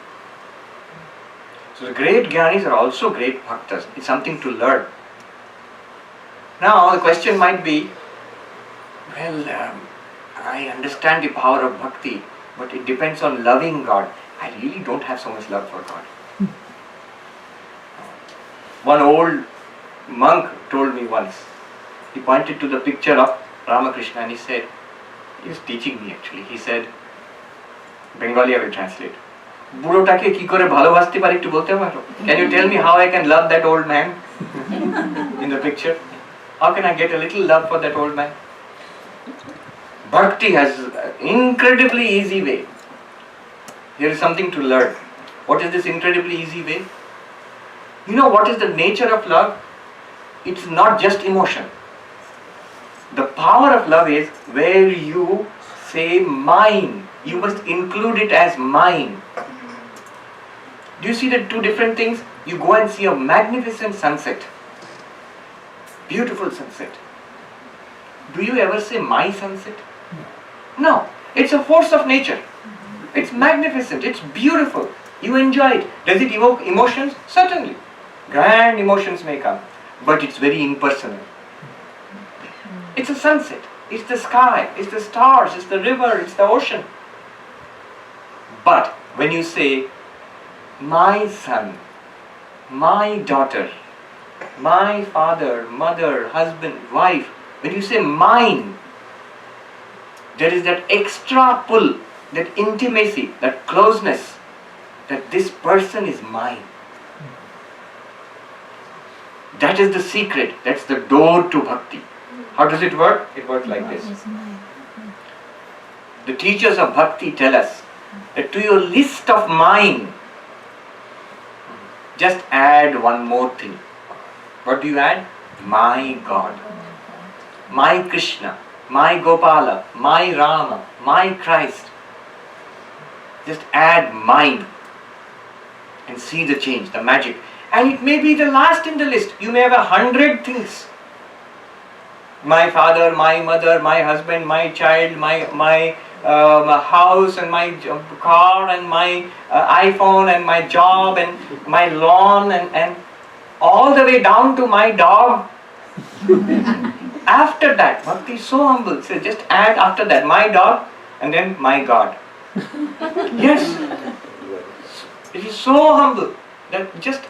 So the great jnanis are also great bhaktas. It's something to learn. Now the question might be, well, I understand the power of bhakti, but it depends on loving God. I really don't have so much love for God. One old monk told me once, he pointed to the picture of Ramakrishna and he said, he was teaching me actually, he said, Bengali I will translate, বুড়োটাকে কি করে ভালোবাসতে পারি একটু বলতে পারো? Can you tell me how I can love that old man in the picture? How can I get a little love for that old man? Bhakti has an incredibly easy way. There is something to learn. What is this incredibly easy way? You know what is the nature of love? It's not just emotion. The power of love is where you say mine. You must include it as mine. Do you see the two different things? You go and see a magnificent sunset. Beautiful sunset. Do you ever say my sunset? No. It's a force of nature. It's magnificent. It's beautiful. You enjoy it. Does it evoke emotions? Certainly. Grand emotions may come. But it's very impersonal. It's a sunset. It's the sky. It's the stars. It's the river. It's the ocean. But when you say, my son, my daughter, my father, mother, husband, wife, when you say mine, there is that extra pull, that intimacy, that closeness, that this person is mine. That is the secret. That's the door to bhakti. How does it work? It works like this. The teachers of bhakti tell us that to your list of mine, just add one more thing. What do you add? My God, my Krishna, my Gopala, my Rama, my Christ. Just add mine and see the change, the magic. And it may be the last in the list. You may have 100 things. My father, my mother, my husband, my child, my house and my car and my iPhone and my job and my lawn and all the way down to my dog. After that, bhakti is so humble. So just add after that my dog and then my God. Yes. It is so humble that just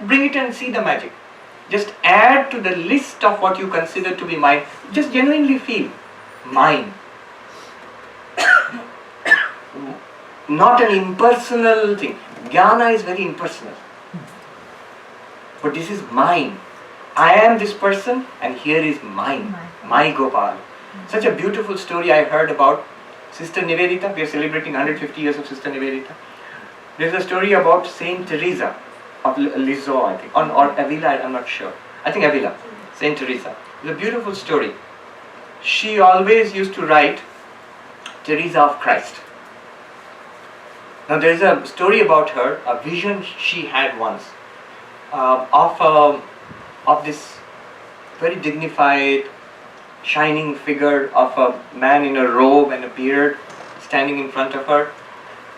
bring it and see the magic. Just add to the list of what you consider to be mine. Just genuinely feel mine. Not an impersonal thing. Jnana is very impersonal. But this is mine. I am this person and here is mine. My Gopal. Such a beautiful story I heard about Sister Nivedita. We are celebrating 150 years of Sister Nivedita. There is a story about Saint Teresa of Lisieux, I think, or Avila, I'm not sure. I think Avila, Saint Teresa. It's a beautiful story. She always used to write Teresa of Christ. Now there is a story about her, a vision she had once of this very dignified, shining figure of a man in a robe and a beard standing in front of her,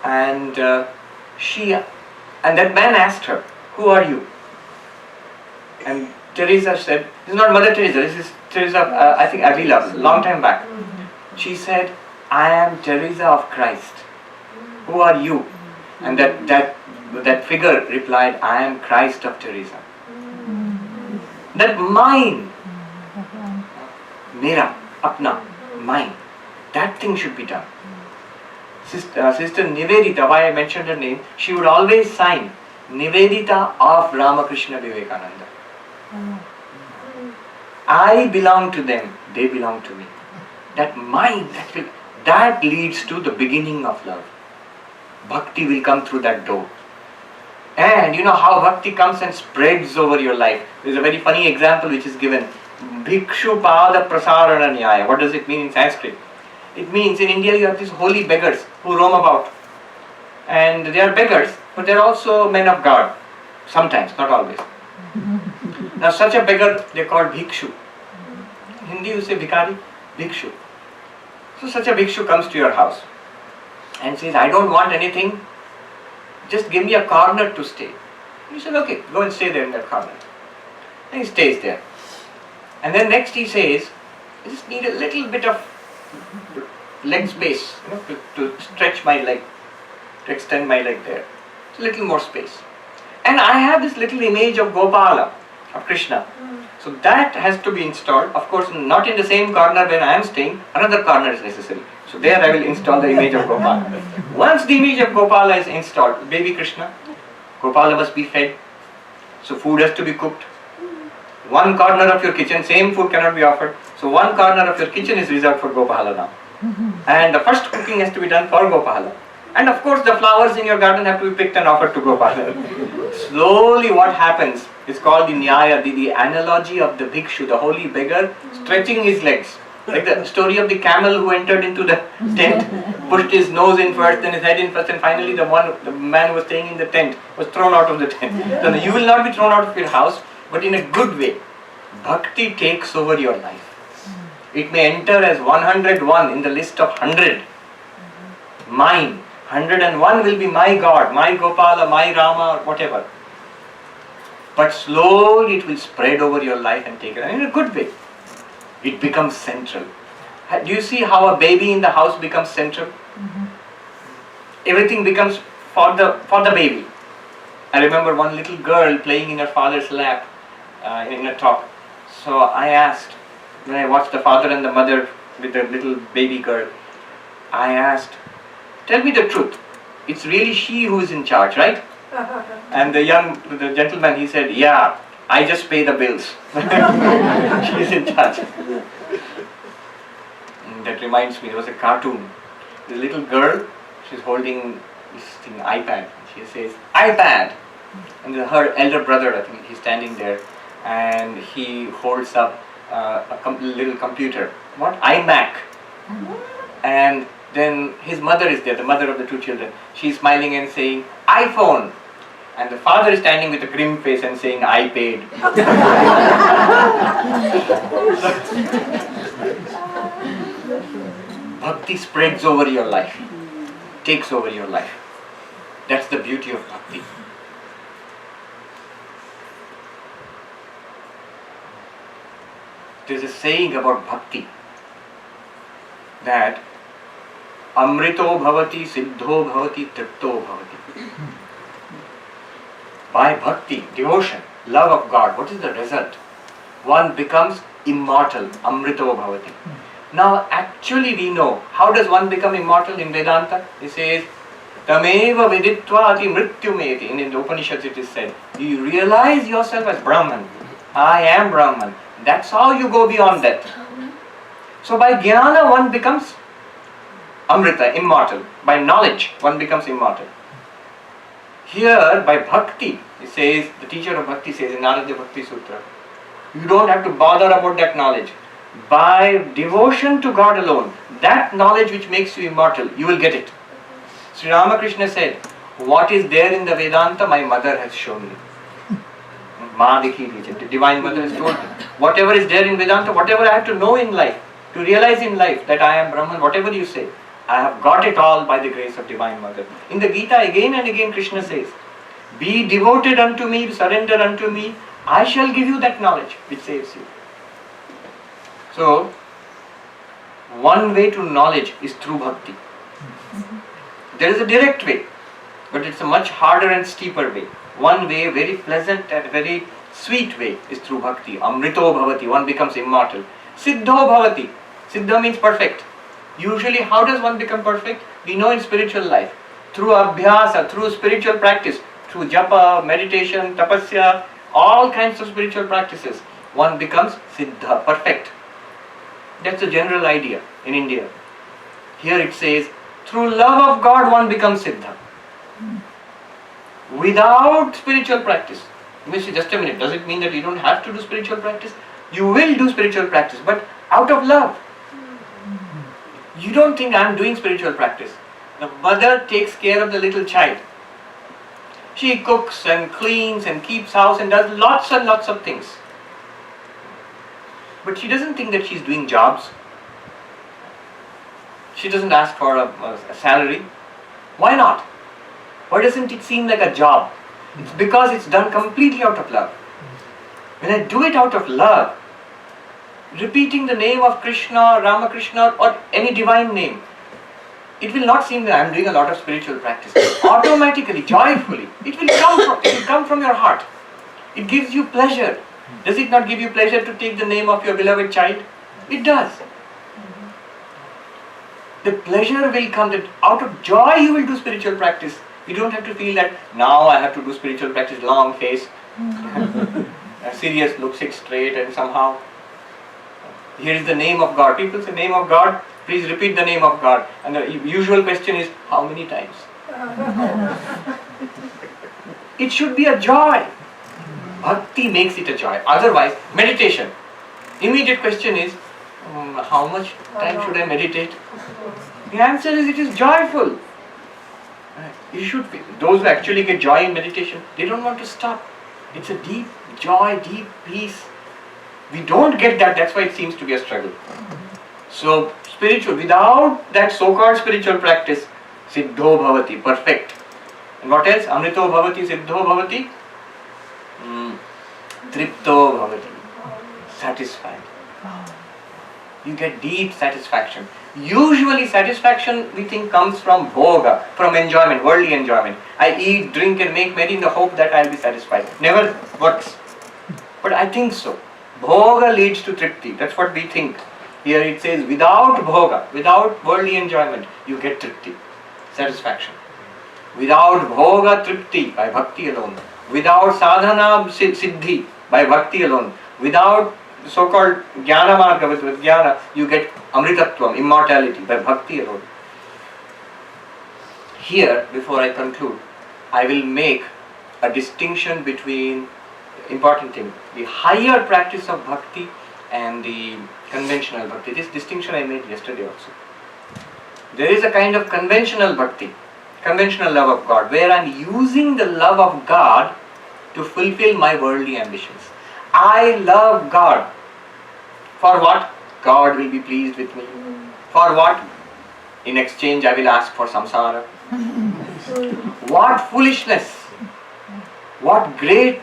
and that man asked her, "Who are you?" And Teresa said, "This is not Mother Teresa. This is Teresa, I think Avila, long time back." She said, "I am Teresa of Christ. Who are you?" And that figure replied, "I am Christ of Teresa." That mine, mera, apna, mine, that thing should be done. Sister Nivedita, why I mentioned her name, she would always sign Nivedita of Ramakrishna Vivekananda. I belong to them, they belong to me. That mine, that leads to the beginning of love. Bhakti will come through that door. And you know how bhakti comes and spreads over your life. There is a very funny example which is given. Bhikshu pada prasarana nyaya. What does it mean in Sanskrit? It means in India you have these holy beggars who roam about. And they are beggars, but they are also men of God. Sometimes, not always. Now such a beggar, they are called bhikshu. In Hindi you say bhikari, bhikshu. So such a bhikshu comes to your house and says, "I don't want anything, just give me a corner to stay." You said, "Okay, go and stay there in that corner." And he stays there. And then next he says, "I just need a little bit of leg space, to stretch my leg, to extend my leg there. A little more space. And I have this little image of Gopala, of Krishna. So that has to be installed. Of course, not in the same corner when I am staying, another corner is necessary. So there I will install the image of Gopala. Once the image of Gopala is installed, baby Krishna, Gopala must be fed. So food has to be cooked. One corner of your kitchen, same food cannot be offered. So one corner of your kitchen is reserved for Gopala now. And the first cooking has to be done for Gopala. And of course the flowers in your garden have to be picked and offered to Gopala. Slowly what happens is called the Nyaya, the analogy of the bhikshu, the holy beggar, stretching his legs. Like the story of the camel who entered into the tent, pushed his nose in first, then his head in first, and finally the man who was staying in the tent was thrown out of the tent. So you will not be thrown out of your house, but in a good way. Bhakti takes over your life. It may enter as 101 in the list of 100. Mine. 101 will be my God, my Gopala, my Rama, or whatever. But slowly it will spread over your life and take it in a good way. It becomes central. Do you see how a baby in the house becomes central? Everything becomes for the baby. I remember one little girl playing in her father's lap in a talk. So I asked, when I watched the father and the mother with the little baby girl, I asked, tell me the truth. It's really she who is in charge, right? And the gentleman, he said, yeah, I just pay the bills. She is in charge. And that reminds me, there was a cartoon. The little girl, she's holding this thing, iPad. She says, iPad. And her elder brother, I think, he's standing there. And he holds up a little computer. What? iMac. And then his mother is there, the mother of the two children. She's smiling and saying, iPhone. And the father is standing with a grim face and saying, I paid. Bhakti spreads over your life, takes over your life. That's the beauty of Bhakti. There's a saying about Bhakti that Amrito bhavati, siddho bhavati, tripto bhavati. By Bhakti, devotion, love of God, what is the result? One becomes immortal, Amrito bhavati. Now actually we know, how does one become immortal in Vedanta? It says, Tameva viditva ati mrityumeti. In the Upanishads it is said, you realize yourself as Brahman. I am Brahman. That's how you go beyond death. So by jnana one becomes Amrita, immortal. By knowledge one becomes immortal. Here by Bhakti, it says, the teacher of Bhakti says in Narada Bhakti Sutra, you don't have to bother about that knowledge. By devotion to God alone, that knowledge which makes you immortal, you will get it. Sri Ramakrishna said, what is there in the Vedanta, my mother has shown me. The Divine Mother has told me. Whatever is there in Vedanta, whatever I have to know in life, to realize in life that I am Brahman, whatever you say, I have got it all by the grace of Divine Mother. In the Gita again and again Krishna says, be devoted unto me, surrender unto me, I shall give you that knowledge which saves you. So, one way to knowledge is through Bhakti. There is a direct way, but it's a much harder and steeper way. One way, very pleasant and very sweet way, is through Bhakti. Amrito bhavati, one becomes immortal. Siddho bhavati, siddha means perfect. Usually, how does one become perfect? We know in spiritual life, through abhyasa, through spiritual practice, through japa, meditation, tapasya, all kinds of spiritual practices, one becomes siddha, perfect. That's the general idea in India. Here it says, through love of God one becomes siddha. Without spiritual practice. You may say, just a minute, does it mean that you don't have to do spiritual practice? You will do spiritual practice, but out of love. You don't think I am doing spiritual practice. The mother takes care of the little child. She cooks and cleans and keeps house and does lots and lots of things. But she doesn't think that she's doing jobs. She doesn't ask for a salary. Why not? Why doesn't it seem like a job? It's because it's done completely out of love. When I do it out of love, repeating the name of Krishna, Ramakrishna, or any divine name, it will not seem that I am doing a lot of spiritual practice. Automatically, joyfully, it will come from your heart. It gives you pleasure. Does it not give you pleasure to take the name of your beloved child? It does. The pleasure will come, that out of joy you will do spiritual practice. You don't have to feel that now I have to do spiritual practice, long face, a serious look, sit straight, and somehow here is the name of God. People say name of God, please repeat the name of God. And the usual question is, how many times? It should be a joy. Bhakti makes it a joy. Otherwise, meditation. Immediate question is, how much time should I meditate? The answer is it is joyful. You should be. Those who actually get joy in meditation, they don't want to stop. It's a deep joy, deep peace. We don't get that, that's why it seems to be a struggle. So, spiritual, without that so-called spiritual practice, siddho bhavati, perfect. And what else? Amrito bhavati, siddho bhavati, tripto bhavati, satisfied. You get deep satisfaction. Usually satisfaction we think comes from bhoga, from enjoyment, worldly enjoyment. I eat, drink and make merry in the hope that I will be satisfied. Never works. But I think so. Bhoga leads to tripti. That's what we think. Here it says without bhoga, without worldly enjoyment, you get tripti, satisfaction. Without bhoga tripti, by bhakti alone. Without sadhana siddhi, by bhakti alone. Without so-called jnana marga, with jnana, you get amritatvam, immortality, by bhakti alone. Here, before I conclude, I will make a distinction between, important thing, the higher practice of bhakti and the conventional bhakti. This distinction I made yesterday also. There is a kind of conventional bhakti, conventional love of God, where I am using the love of God to fulfill my worldly ambitions. I love God. For what? God will be pleased with me. For what? In exchange I will ask for samsara. What foolishness! What great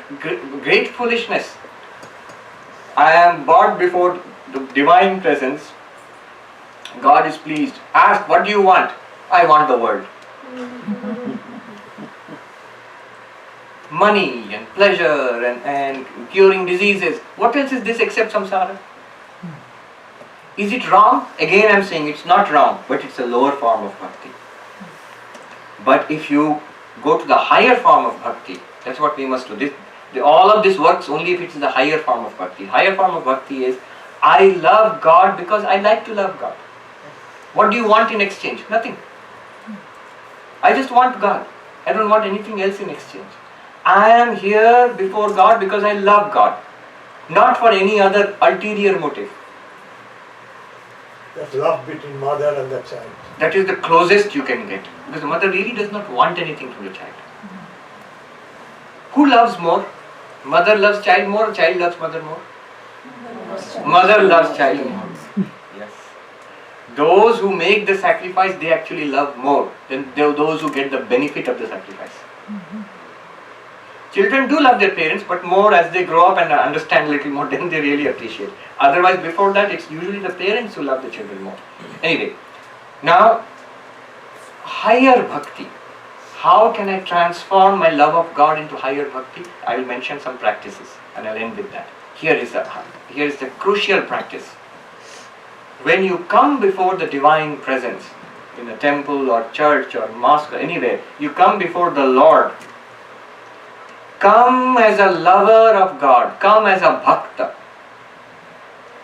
foolishness! I am brought before the divine presence. God is pleased. Ask, what do you want? I want the world. Money and pleasure and curing diseases. What else is this except samsara? Is it wrong? Again I am saying it's not wrong, but it's a lower form of bhakti. But if you go to the higher form of bhakti, that's what we must do. All of this works only if it's the higher form of bhakti. Higher form of bhakti is, I love God because I like to love God. What do you want in exchange? Nothing. I just want God. I don't want anything else in exchange. I am here before God because I love God, not for any other ulterior motive. That love between mother and the child. That is the closest you can get. Because the mother really does not want anything from the child. Who loves more? Mother loves child more or child loves mother more? Mother loves child more. Yes. Those who make the sacrifice, they actually love more than those who get the benefit of the sacrifice. Children do love their parents, but more as they grow up and understand a little more, then they really appreciate. Otherwise, before that, it's usually the parents who love the children more. Anyway, now, higher bhakti. How can I transform my love of God into higher bhakti? I will mention some practices and I'll end with that. Here is the crucial practice. When you come before the divine presence, in a temple or church or mosque or anywhere, you come before the Lord. Come as a lover of God. Come as a bhakta.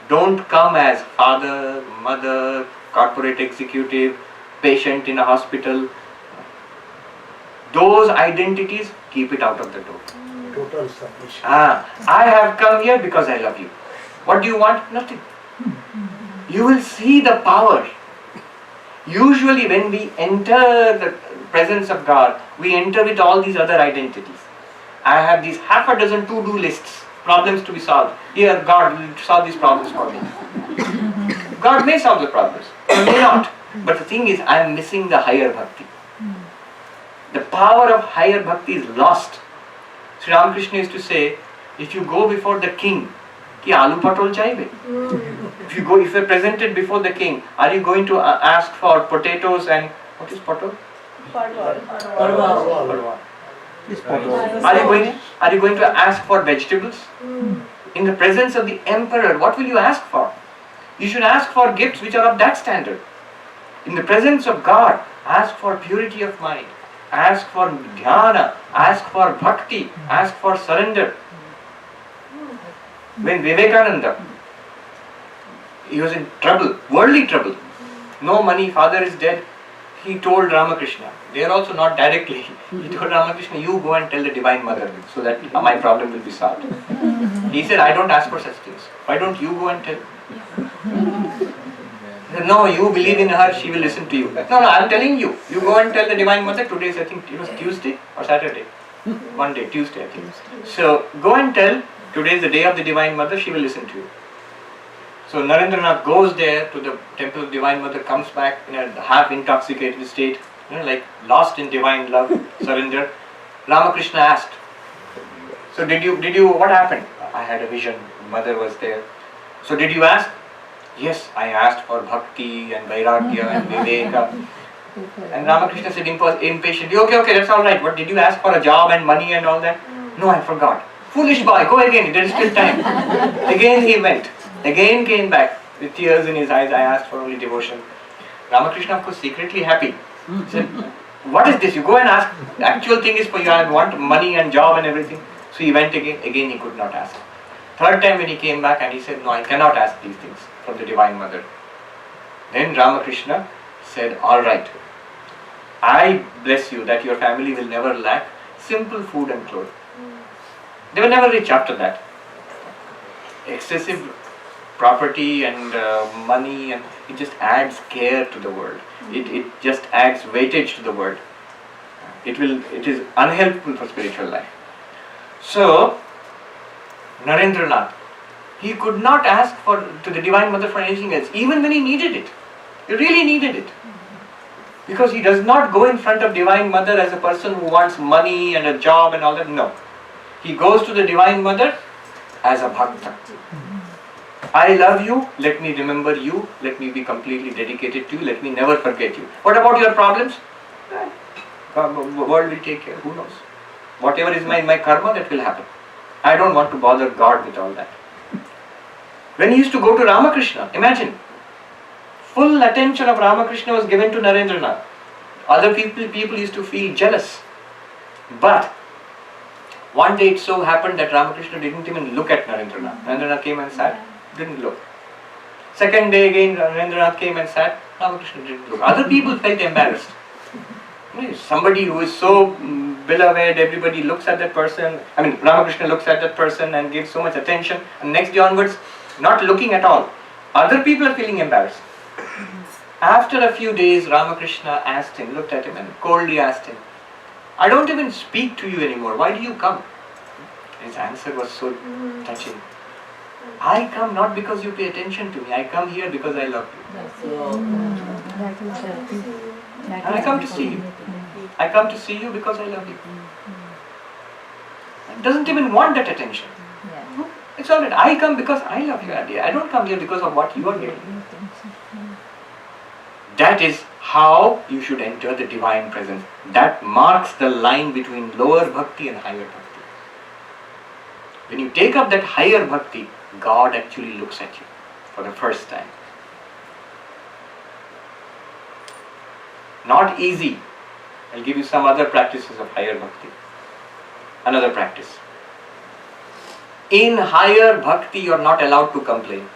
Don't come as father, mother, corporate executive, patient in a hospital. Those identities, keep it out of the door. Total submission. I have come here because I love you. What do you want? Nothing. You will see the power. Usually when we enter the presence of God, we enter with all these other identities. I have these half a dozen to-do lists, problems to be solved. Here, God will solve these problems for me. God may solve the problems, or may not. But the thing is, I am missing the higher bhakti. The power of higher bhakti is lost. Sri Ramakrishna used to say, if you go before the king, ki aloo patol chaiye. If you're presented before the king, are you going to ask for potatoes and, what is patol? Parva. Are you going to ask for vegetables? In the presence of the emperor, what will you ask for? You should ask for gifts which are of that standard. In the presence of God, ask for purity of mind, ask for dhyana, ask for bhakti, ask for surrender. When Vivekananda, he was in trouble, worldly trouble, no money, father is dead, he told Ramakrishna, they are also not directly, he told Ramakrishna, you go and tell the Divine Mother so that my problem will be solved. He said, I don't ask for such things. Why don't you go and tell? No, you believe in her, she will listen to you. No, I'm telling you. You go and tell the Divine Mother, today is, I think it was Tuesday or Saturday. One day, Tuesday, I think. So go and tell, today is the day of the Divine Mother, she will listen to you. So Narendranath goes there to the temple of Divine Mother, comes back in a half intoxicated state, like lost in divine love, surrender. Ramakrishna asked, so did you, what happened? I had a vision, Mother was there. So did you ask? Yes, I asked for Bhakti and Vairagya and Viveka. And Ramakrishna said impatiently, okay, that's alright. What, did you ask for a job and money and all that? No, I forgot. Foolish boy, go again, there is still time. Again he went. Again came back with tears in his eyes. I asked for only devotion. Ramakrishna, of course, secretly happy. He said, what is this? You go and ask. The actual thing is for you. I want money and job and everything. So he went again. Again he could not ask. Third time when he came back and he said, no, I cannot ask these things from the Divine Mother. Then Ramakrishna said, all right. I bless you that your family will never lack simple food and clothes. They will never rich after that. Excessive property and money, and it just adds care to the world. It just adds weightage to the world. It is unhelpful for spiritual life. So Narendranath, he could not ask to the Divine Mother for anything else, even when he needed it. He really needed it. Because he does not go in front of Divine Mother as a person who wants money and a job and all that. No. He goes to the Divine Mother as a bhakta. I love you, let me remember you, let me be completely dedicated to you, let me never forget you. What about your problems? The world will take care, who knows? Whatever is my karma, that will happen. I don't want to bother God with all that. When he used to go to Ramakrishna, imagine, full attention of Ramakrishna was given to Narendranath. Other people used to feel jealous. But one day it so happened that Ramakrishna didn't even look at Narendranath. Narendranath came and sat, didn't look. Second day again, Narendranath came and sat, Ramakrishna didn't look. Other people felt embarrassed. Somebody who is so beloved, everybody looks at that person. Ramakrishna looks at that person and gives so much attention. And next day onwards, not looking at all. Other people are feeling embarrassed. After a few days, Ramakrishna asked him, looked at him and coldly asked him, I don't even speak to you anymore. Why do you come? His answer was so touching. I come not because you pay attention to me. I come here because I love you. And I come to see you. I come to see you because I love you. He doesn't even want that attention. It's alright. I come because I love you, Adi. I don't come here because of what you are getting. That is how you should enter the divine presence. That marks the line between lower bhakti and higher bhakti. When you take up that higher bhakti, God actually looks at you for the first time. Not easy. I'll give you some other practices of higher bhakti. Another practice. In higher bhakti, you are not allowed to complain.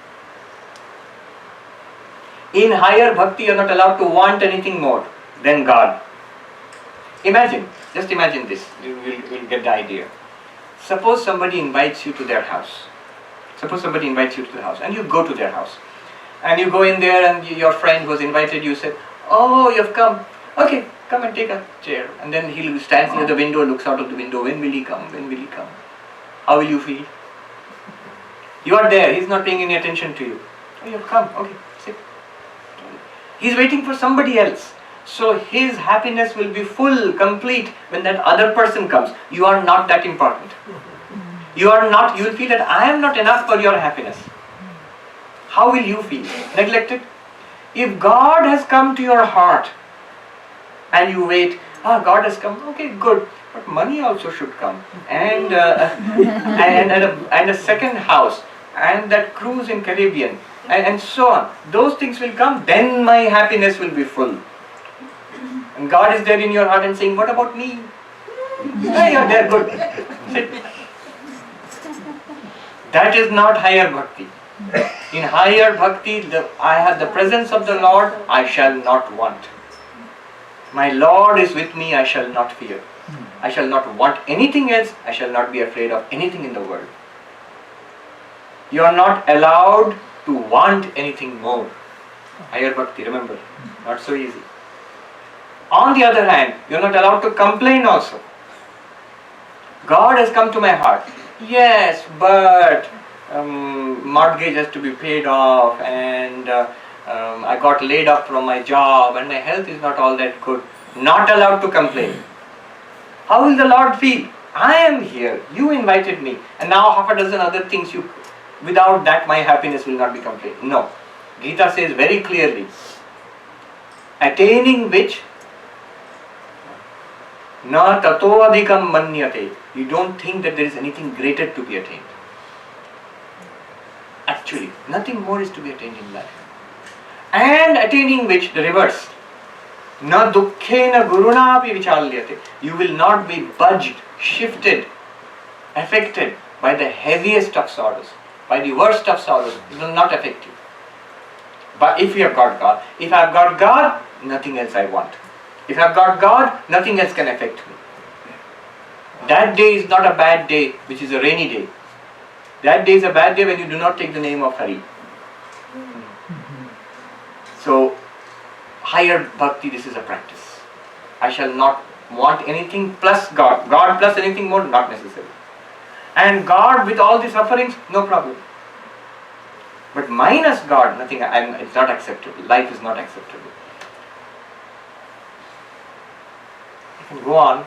In higher bhakti, you are not allowed to want anything more than God. Just imagine this. We'll get the idea. Suppose somebody invites you to their house. And you go to their house. And you go in there and your friend who has invited you said, oh, you've come. Okay, come and take a chair. And then he stands near the window, looks out of the window. When will he come? When will he come? How will you feel? You are there. He's not paying any attention to you. Oh, you've come. Okay, sit. He's waiting for somebody else. So his happiness will be full, complete when that other person comes. You are not that important. You will feel that I am not enough for your happiness. How will you feel? Neglected? If God has come to your heart and you wait, God has come, okay, good, but money also should come, and a second house, and that cruise in Caribbean, and so on. Those things will come, then my happiness will be full. And God is there in your heart and saying, what about me? Hey, you're there, good. Sit. That is not higher bhakti. In higher bhakti, I have the presence of the Lord, I shall not want. My Lord is with me, I shall not fear. I shall not want anything else, I shall not be afraid of anything in the world. You are not allowed to want anything more. Higher bhakti, remember, not so easy. On the other hand, you're not allowed to complain also. God has come to my heart. Yes, but mortgage has to be paid off, and I got laid off from my job, and my health is not all that good. Not allowed to complain. How will the Lord feel? I am here, you invited me, and now half a dozen other things without that my happiness will not be complete. No. Gita says very clearly, attaining which na tato adhikam manyate. You don't think that there is anything greater to be attained. Actually, nothing more is to be attained in life. And attaining which, the reverse, na dukkhena gurunapi vichalyate. You will not be budged, shifted, affected by the heaviest of sorrows, by the worst of sorrows. It will not affect you. But if you have got God, if I have got God, nothing else I want. If I have got God, nothing else can affect me. That day is not a bad day, which is a rainy day. That day is a bad day when you do not take the name of Hari. So, higher bhakti, this is a practice. I shall not want anything plus God. God plus anything more, not necessary. And God with all the sufferings, no problem. But minus God, nothing, it's not acceptable. Life is not acceptable. I can go on,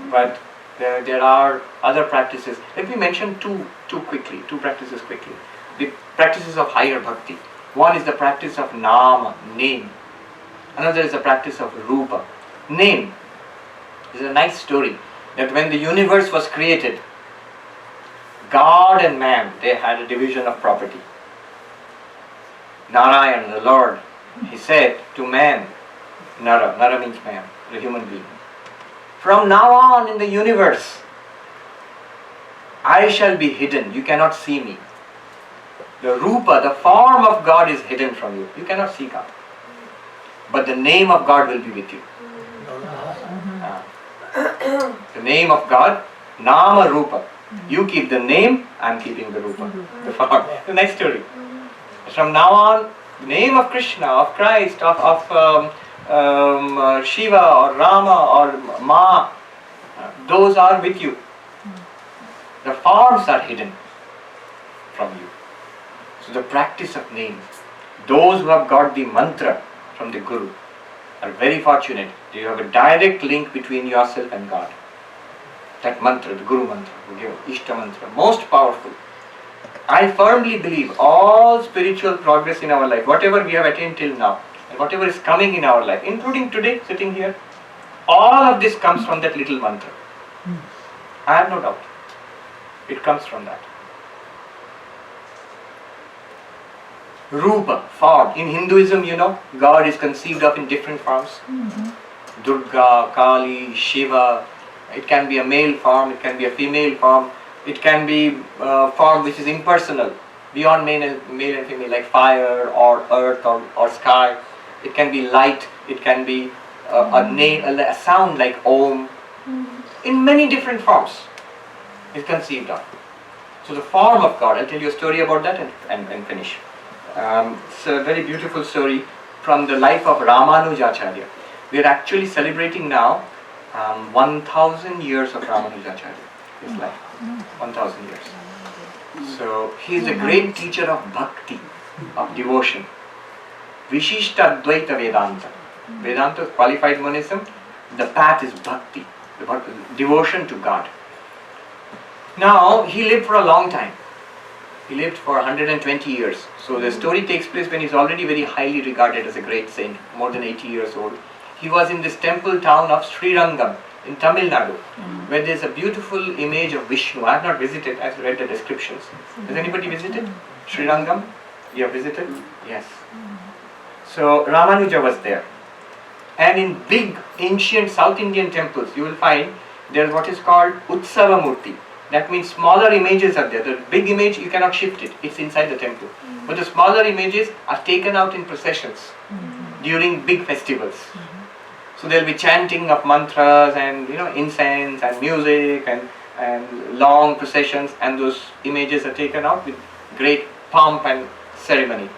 but there are other practices. Let me mention two practices quickly. The practices of higher bhakti. One is the practice of nama, name. Another is the practice of rupa. Name is a nice story that when the universe was created, God and man, they had a division of property. Narayan, the Lord, he said to man, Nara means man, the human being. From now on in the universe, I shall be hidden, you cannot see me. The rupa, the form of God is hidden from you. You cannot see God. But the name of God will be with you. The name of God, nama rupa. You keep the name, I am keeping the rupa, the form. The next story. From now on, the name of Krishna, of Christ, of Shiva or Rama or Ma, those are with you. The forms are hidden from you. So the practice of names, those who have got the mantra from the Guru are very fortunate. They have a direct link between yourself and God. That mantra, the Guru mantra, Ishta mantra, most powerful. I firmly believe all spiritual progress in our life, whatever we have attained till now, and whatever is coming in our life, including today, sitting here, all of this comes from that little mantra. I have no doubt. It comes from that. Rupa, form. In Hinduism, God is conceived of in different forms. Durga, Kali, Shiva. It can be a male form, it can be a female form. It can be a form which is impersonal, beyond male and female, like fire or earth or sky. It can be light, it can be a sound like Om. In many different forms is conceived of. So the form of God, I'll tell you a story about that and finish. It's a very beautiful story from the life of Ramanuja. We are actually celebrating now 1000 years of Ramanuja, his life. 1000 years. So he is a great teacher of bhakti, of devotion. Vishishta Advaita Vedanta. Vedanta is qualified monism. The path is bhakti, devotion to God. Now he lived for a long time. He lived for 120 years. So the story takes place when he is already very highly regarded as a great saint, more than 80 years old. He was in this temple town of Srirangam in Tamil Nadu, where there is a beautiful image of Vishnu. I have not visited, I have read the descriptions. Has anybody visited Srirangam? You have visited? Yes. So Ramanuja was there. And in big ancient South Indian temples, you will find there is what is called Utsava Murti. That means smaller images are there. The big image, you cannot shift it. It's inside the temple. But the smaller images are taken out in processions during big festivals. So there will be chanting of mantras and incense and music and long processions, and those images are taken out with great pomp and ceremony.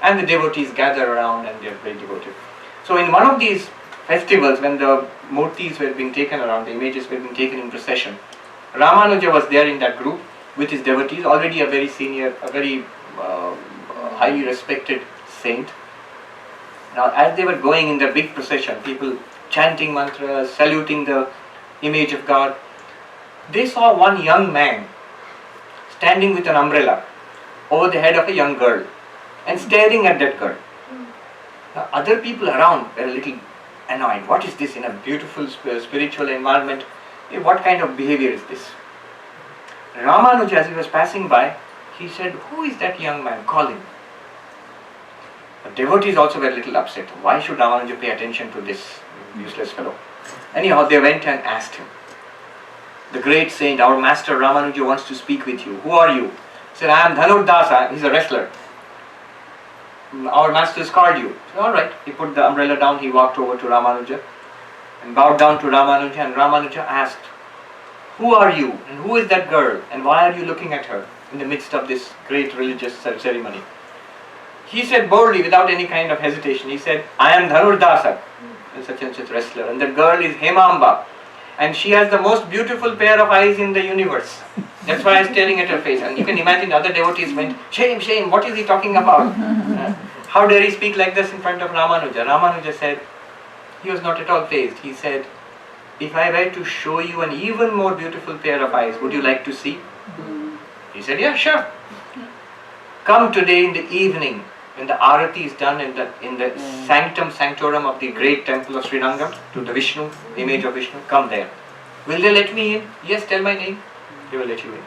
And the devotees gather around and they are very devoted. So in one of these festivals, when the murtis were being taken around, the images were being taken in procession, Ramanuja was there in that group with his devotees, already a very senior, a very highly respected saint. Now as they were going in the big procession, people chanting mantras, saluting the image of God, they saw one young man standing with an umbrella over the head of a young girl and staring at that girl. Now, other people around were a little annoyed. What is this in a beautiful spiritual environment? What kind of behavior is this? Ramanuja, as he was passing by, he said, "Who is that young man? Call him." The devotees also were a little upset. Why should Ramanuja pay attention to this useless fellow? Anyhow, they went and asked him. The great saint, our master Ramanuja wants to speak with you. Who are you? He said, "I am Dhanurdasa." He's a wrestler. "Our master has called you." He said, "All right." He put the umbrella down. He walked over to Ramanuja and bowed down to Ramanuja. And Ramanuja asked, "Who are you? And who is that girl? And why are you looking at her in the midst of this great religious ceremony?" He said boldly, without any kind of hesitation, he said, "I am Dhanurdasa, such and such wrestler. And the girl is Hemamba. And she has the most beautiful pair of eyes in the universe. That's why I'm staring at her face." And you can imagine the other devotees went, "Shame, shame, what is he talking about? How dare he speak like this in front of Ramanuja?" Ramanuja said, he was not at all fazed. He said, "If I were to show you an even more beautiful pair of eyes, would you like to see?" He said, "Yeah, sure. Come today in the evening when the arati is done in the sanctum sanctorum of the great temple of Srirangam to the Vishnu, image of Vishnu. Come there. Will they let me in?" "Yes, tell my name. They will let you in."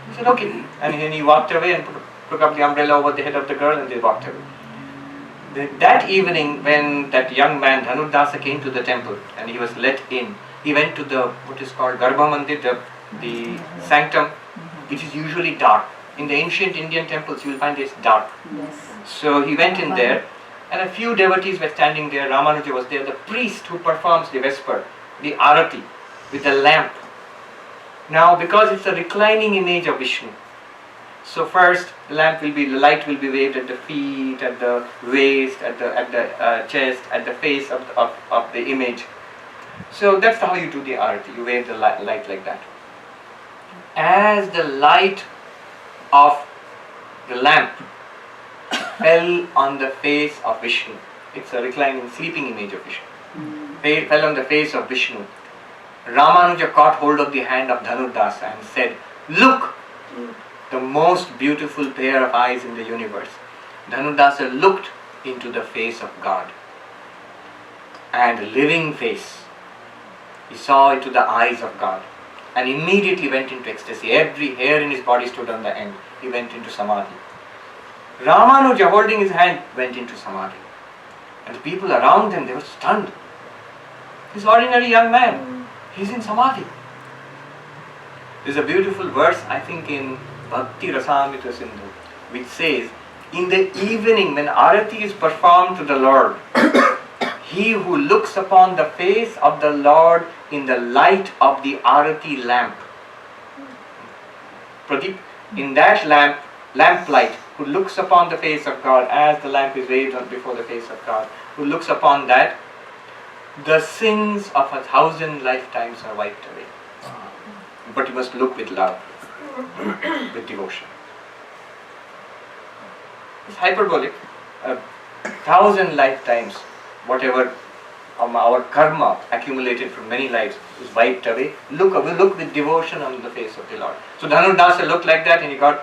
He said, "Okay." And then he walked away and took up the umbrella over the head of the girl and they walked away. That evening, when that young man Dhanurdasa came to the temple and he was let in, he went to the what is called Garbha Mandir, the sanctum, which is usually dark. In the ancient Indian temples, you will find it's dark. So he went in there, and a few devotees were standing there. Ramanuja was there, the priest who performs the Vesper, the Arati, with the lamp. Now, because it's a reclining image of Vishnu, so first the light will be waved at the feet, at the waist, at the chest, at the face of the image. So that's how you do the Arati. You wave the light like that. As the light of the lamp fell on the face of Vishnu, it's a reclining, sleeping image of Vishnu, fell on the face of Vishnu, Ramanuja caught hold of the hand of Dhanurdasa and said, "Look, the most beautiful pair of eyes in the universe." Dhanurdasa looked into the face of God, and a living face. He saw into the eyes of God and immediately went into ecstasy. Every hair in his body stood on the end. He went into samadhi. Ramanuja, holding his hand, went into samadhi. And the people around him, they were stunned. This ordinary young man, he's in samadhi. There's a beautiful verse, I think, in Bhakti Rasamrita Sindhu, which says, in the evening when Arati is performed to the Lord, he who looks upon the face of the Lord in the light of the Arati lamp, Pradeep, in that lamplight, who looks upon the face of God as the lamp is waved on before the face of God, who looks upon that, the sins of 1,000 lifetimes are wiped away. But you must look with love, with devotion. It's hyperbolic. 1,000 lifetimes, whatever our karma accumulated from many lives is wiped away. Look with devotion on the face of the Lord. So Dhanurdasa looked like that and he got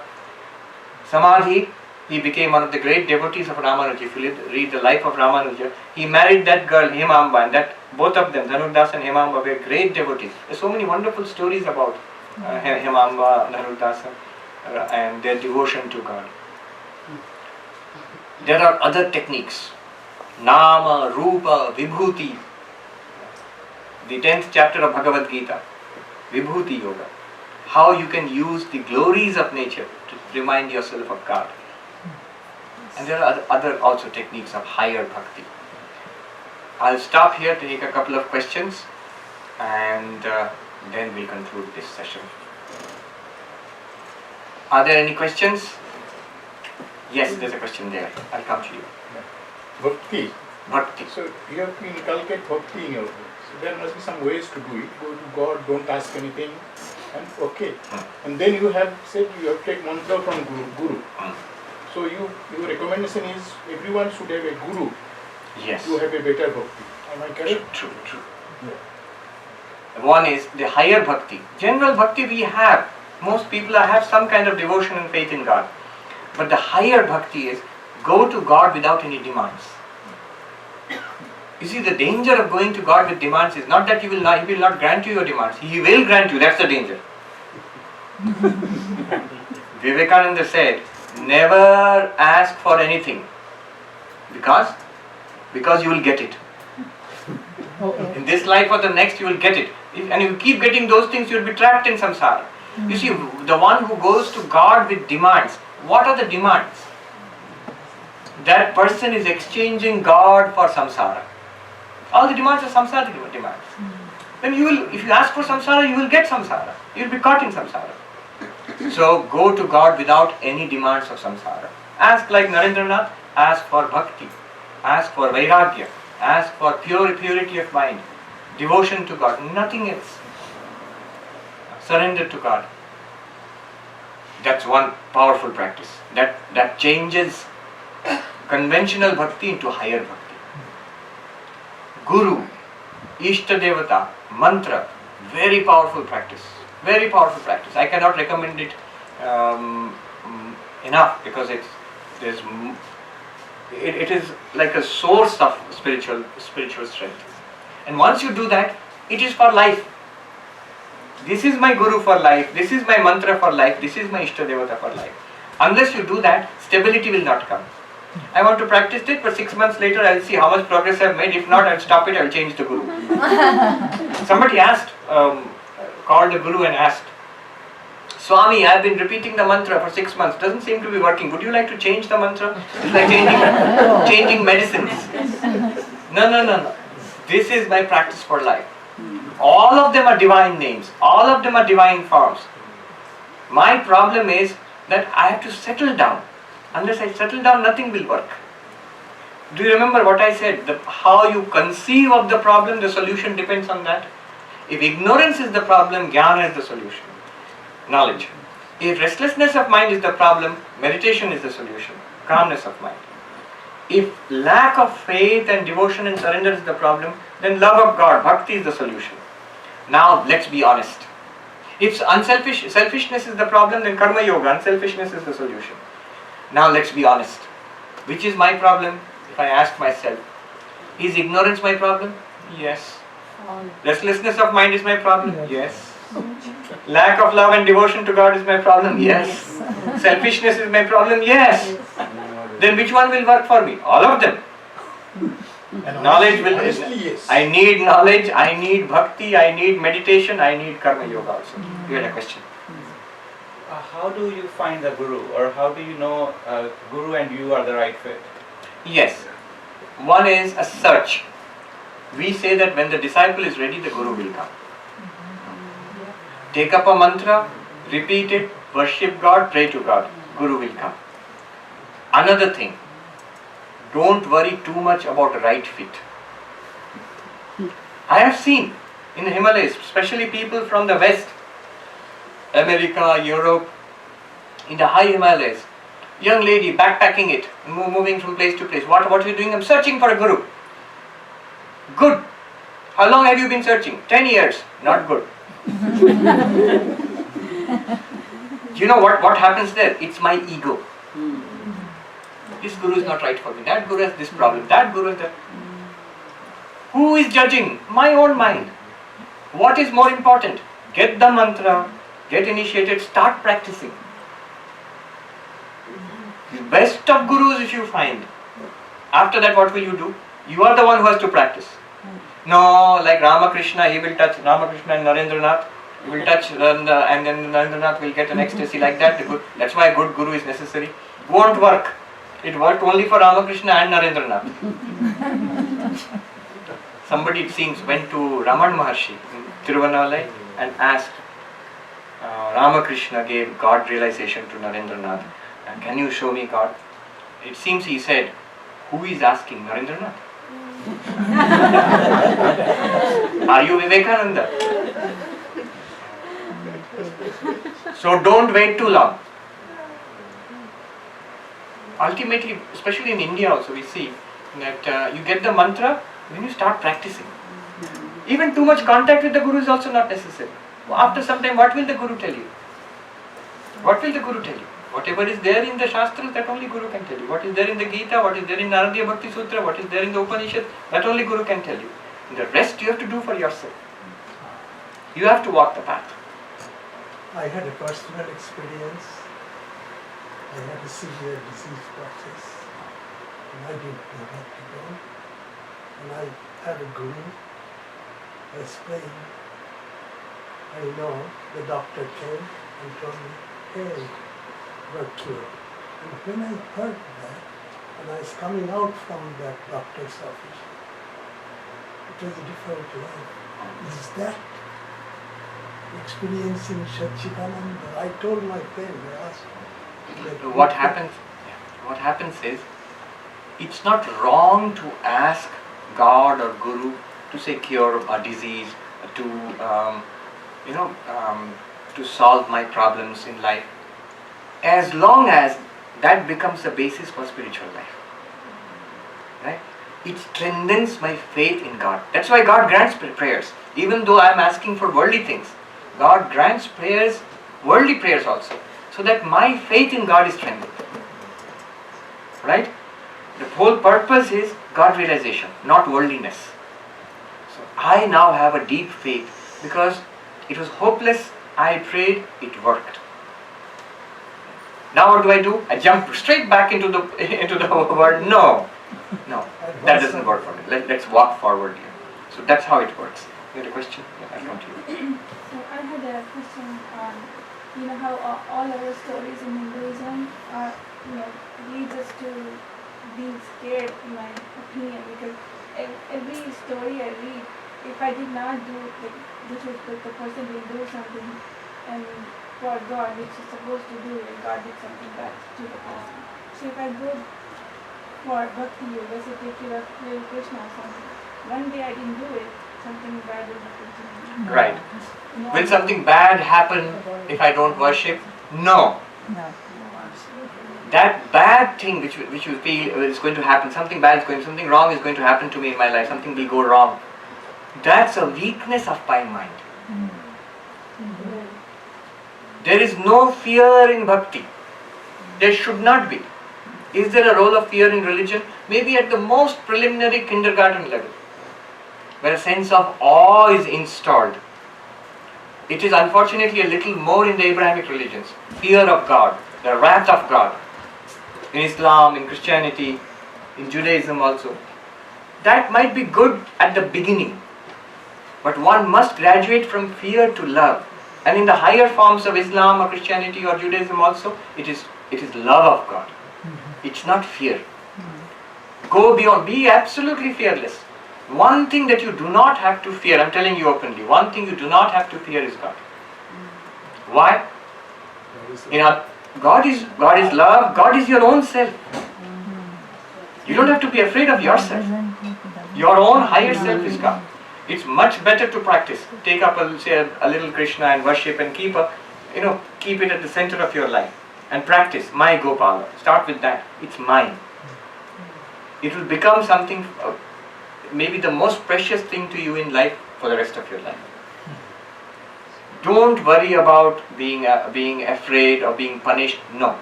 samadhi. He became one of the great devotees of Ramanuja. If you read the life of Ramanuja, he married that girl Hemamba, and that both of them, Dhanurdasa and Hemamba, were great devotees. There's so many wonderful stories about Hemamba, Dhanurdasa, and their devotion to God. There are other techniques. Nama, Rupa, Vibhuti. The 10th chapter of Bhagavad Gita, Vibhuti Yoga. How you can use the glories of nature to remind yourself of God. And there are other also techniques of higher bhakti. I'll stop here to take a couple of questions and then we'll conclude this session. Are there any questions? Yes, there's a question there. I'll come to you. Bhakti. Bhakti. So you have to inculcate bhakti in your life. So there must be some ways to do it. Go to God, don't ask anything, and okay. And then you have said you have to take mantra from Guru. So your recommendation is everyone should have a Guru Yes. to have a better bhakti. Am I correct? True. One is the higher bhakti. General bhakti we have. Most people have some kind of devotion and faith in God. But the higher bhakti is go to God without any demands. You see, the danger of going to God with demands is not that He will not grant you your demands. He will grant you. That's the danger. Vivekananda said, never ask for anything because you will get it. In this life or the next, you will get it. And you keep getting those things, you will be trapped in samsara. You see, the one who goes to God with demands, what are the demands? That person is exchanging God for samsara. All the demands are samsara demands. Then if you ask for samsara, you will get samsara. You will be caught in samsara. So go to God without any demands of samsara. Ask like Narendranath, ask for bhakti, ask for vairagya, ask for purity of mind, devotion to God, nothing else. Surrender to God. That's one powerful practice. That changes conventional bhakti into higher bhakti. Guru, Ishta Devata, mantra, very powerful practice. Very powerful practice. I cannot recommend it enough because it is like a source of spiritual strength. And once you do that, it is for life. This is my Guru for life. This is my mantra for life. This is my Ishta Devata for life. Unless you do that, stability will not come. I want to practice it, but 6 months later I will see how much progress I have made. If not, I will stop it, I will change the Guru. Somebody asked, called the Guru and asked, Swami, I have been repeating the mantra for 6 months. Doesn't seem to be working. Would you like to change the mantra? It's like changing medicines. No. This is my practice for life. All of them are divine names. All of them are divine forms. My problem is that I have to settle down. Unless I settle down, nothing will work. Do you remember what I said? How you conceive of the problem, the solution depends on that. If ignorance is the problem, jnana is the solution. Knowledge. If restlessness of mind is the problem, meditation is the solution. Calmness of mind. If lack of faith and devotion and surrender is the problem, then love of God, bhakti is the solution. Now let's be honest. If selfishness is the problem, then karma yoga, unselfishness is the solution. Now let's be honest. Which is my problem? If I ask myself, is ignorance my problem? Yes. Restlessness of mind is my problem? Yes. Lack of love and devotion to God is my problem? Yes. Selfishness is my problem? Yes. Then which one will work for me? All of them. Knowledge will. Honestly, yes. I need knowledge, I need bhakti, I need meditation, I need karma yoga also. You had a question. How do you find the Guru, or how do you know Guru and you are the right fit? Yes. One is a search. We say that when the disciple is ready, the Guru will come. Take up a mantra, repeat it, worship God, pray to God. Guru will come. Another thing, don't worry too much about right fit. I have seen in the Himalayas, especially people from the West, America, Europe, in the high Himalayas, young lady backpacking it, moving from place to place. What are you doing? I'm searching for a Guru. Good. How long have you been searching? 10 years. Not good. You know what happens there? It's my ego. This Guru is not right for me. That Guru has this problem. That Guru has that. Who is judging? My own mind. What is more important? Get the mantra, get initiated, start practicing. The best of Gurus if you find. After that, what will you do? You are the one who has to practice. No, like Ramakrishna, he will touch Ramakrishna and Narendranath. He will touch and then Narendranath will get an ecstasy like that. That's why a good Guru is necessary. Won't work. It worked only for Ramakrishna and Narendranath. Somebody, it seems, went to Raman Maharshi in Tiruvannamalai and asked, Ramakrishna gave God realization to Narendranath. Can you show me God? It seems he said, who is asking Narendranath? Are you Vivekananda? So don't wait too long. Ultimately, especially in India also, we see that you get the mantra when you start practicing. Even too much contact with the Guru is also not necessary. After some time, what will the Guru tell you? What will the Guru tell you? Whatever is there in the Shastras, that only Guru can tell you. What is there in the Gita, what is there in Naradiya Bhakti Sutra, what is there in the Upanishad, that only Guru can tell you. And the rest you have to do for yourself. You have to walk the path. I had a personal experience. I had a severe disease process and I didn't know what to do. And I had a guru explain. I know the doctor came and told me, hey, you're cured. And when I heard that, and I was coming out from that doctor's office, it was a different life. Is that experiencing Satchidananda? I told my friend, I asked him. What happens is, it's not wrong to ask God or Guru to say cure a disease, to solve my problems in life, as long as that becomes the basis for spiritual life. Right? It strengthens my faith in God. That's why God grants prayers. Even though I am asking for worldly things, God grants prayers, worldly prayers also, so that my faith in God is strengthened. Right? The whole purpose is God realization, not worldliness. So I now have a deep faith because it was hopeless. I prayed, it worked. Now what do? I jump straight back into the world. No, that doesn't work for me. Let's walk forward here. So that's how it works. You had a question? Yeah, I'll come to you. So I had a question on, how all our stories in Hinduism are, leads us to being scared, in my opinion, because every story I read, if I did not do, the person will do something and for God, which is supposed to do, and God did something bad to the person. So if I go for Bhakti Yoga, say take care of Krishna or something, one day I didn't do it, something bad will happen to me. Right. Will something bad happen if I don't worship? No. That bad thing which you feel is going to happen, something wrong is going to happen to me in my life, something will go wrong. That's a weakness of my mind. There is no fear in bhakti. There should not be. Is there a role of fear in religion? Maybe at the most preliminary kindergarten level, where a sense of awe is installed. It is unfortunately a little more in the Abrahamic religions. Fear of God, the wrath of God. In Islam, in Christianity, in Judaism also. That might be good at the beginning. But one must graduate from fear to love. And in the higher forms of Islam or Christianity or Judaism also, it is love of God. It's not fear. Go beyond, be absolutely fearless. One thing that you do not have to fear, I'm telling you openly, one thing you do not have to fear is God. Why? God is love, God is your own self. You don't have to be afraid of yourself. Your own higher self is God. It's much better to practice. Take up a little Krishna and worship and keep it at the center of your life. And practice, my Gopala. Start with that. It's mine. It will become something, maybe the most precious thing to you in life for the rest of your life. Don't worry about being afraid or being punished. No.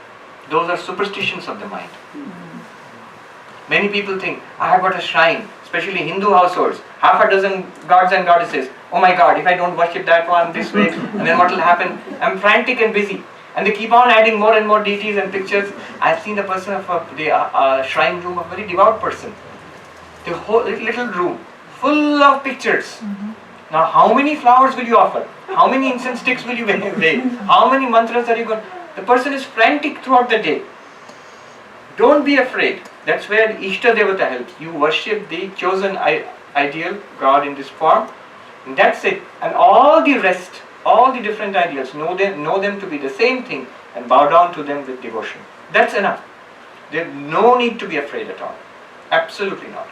Those are superstitions of the mind. Many people think, I have got a shrine, especially Hindu households, half a dozen gods and goddesses. Oh my God, if I don't worship that one this way, and then what will happen? I'm frantic and busy. And they keep on adding more and more deities and pictures. I've seen the shrine room of a very devout person. The whole little room, full of pictures. Now how many flowers will you offer? How many incense sticks will you wave? How many mantras are you going? The person is frantic throughout the day. Don't be afraid. That's where Ishta Devata helps. You worship the chosen ideal, God in this form. And that's it. And all the rest, all the different ideals, know them to be the same thing and bow down to them with devotion. That's enough. There's no need to be afraid at all. Absolutely not.